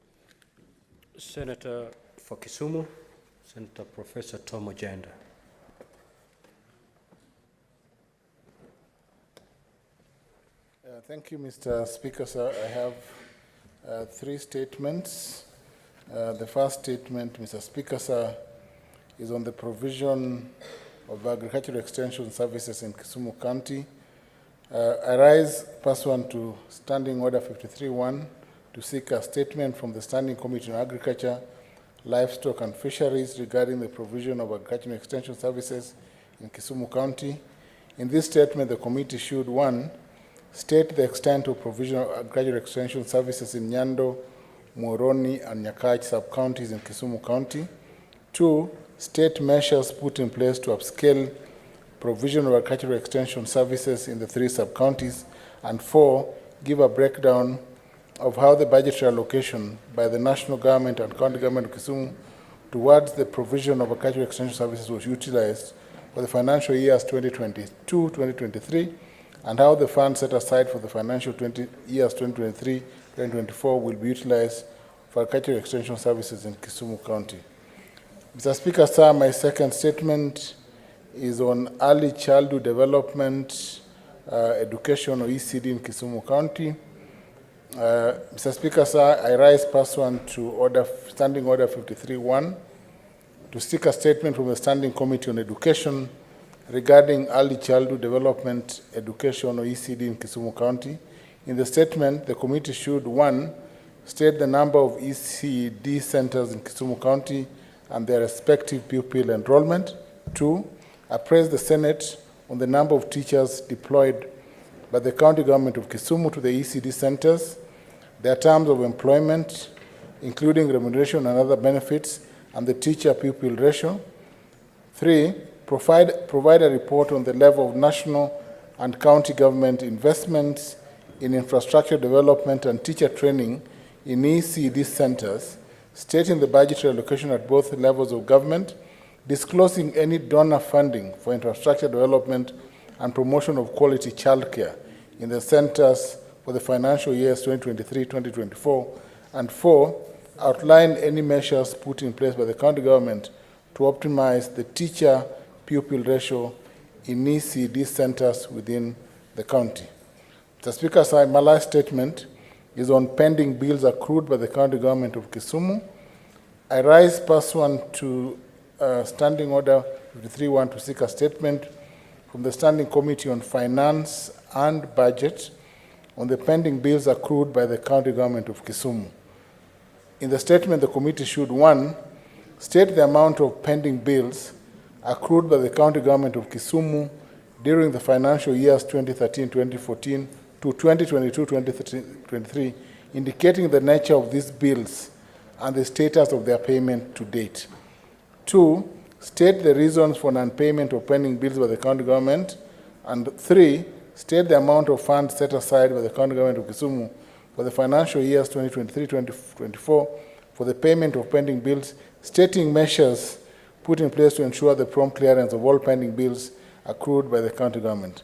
Senator for Kisumu, Senator Professor Tom Ojenda. Thank you, Mr. Speaker, sir. I have 3 statements. The first statement, Mr. Speaker, sir, is on the provision of agricultural extension services in Kisumu County. I rise pursuant to Standing Order 53-1 to seek a statement from the Standing Committee on Agriculture, Livestock and Fisheries regarding the provision of agricultural extension services in Kisumu County. In this statement, the committee should, 1, state the extent of provision of agricultural extension services in Nyando, Muhoroni, and Nyakach sub-counties in Kisumu County. 2, state measures put in place to upscale provision of agricultural extension services in the 3 sub-counties. And 4, give a breakdown of how the budgetary allocation by the national government and county government of Kisumu towards the provision of agricultural extension services was utilized for the financial years 2022-2023, and how the funds set aside for the financial years 2023-2024 will be utilized for agricultural extension services in Kisumu County. Mr. Speaker, sir, my second statement is on early childhood development education, or ECD, in Kisumu County. Mr. Speaker, sir, I rise pursuant to Standing Order 53-1 to seek a statement from the Standing Committee on Education regarding early childhood development education, or ECD, in Kisumu County. In the statement, the committee should, 1, state the number of ECD centers in Kisumu County and their respective pupil enrollment. 2, appraise the Senate on the number of teachers deployed by the county government of Kisumu to the ECD centers, their terms of employment, including remuneration and other benefits, and the teacher-pupil ratio. 3, provide a report on the level of national and county government investments in infrastructure development and teacher training in ECD centers, stating the budgetary allocation at both levels of government, disclosing any donor funding for infrastructure development and promotion of quality childcare in the centers for the financial years 2023-2024, and 4, outline any measures put in place by the county government to optimize the teacher-pupil ratio in ECD centers within the county. Mr. Speaker, sir, my last statement is on pending bills accrued by the county government of Kisumu. I rise pursuant to Standing Order 53-1 to seek a statement from the Standing Committee on Finance and Budget on the pending bills accrued by the county government of Kisumu. In the statement, the committee should, 1, state the amount of pending bills accrued by the county government of Kisumu during the financial years 2013-2014 to 2022-2023, indicating the nature of these bills and the status of their payment to date. 2, state the reasons for non-payment of pending bills by the county government. And 3, state the amount of funds set aside by the county government of Kisumu for the financial years 2023-2024 for the payment of pending bills, stating measures put in place to ensure the prompt clearance of all pending bills accrued by the county government.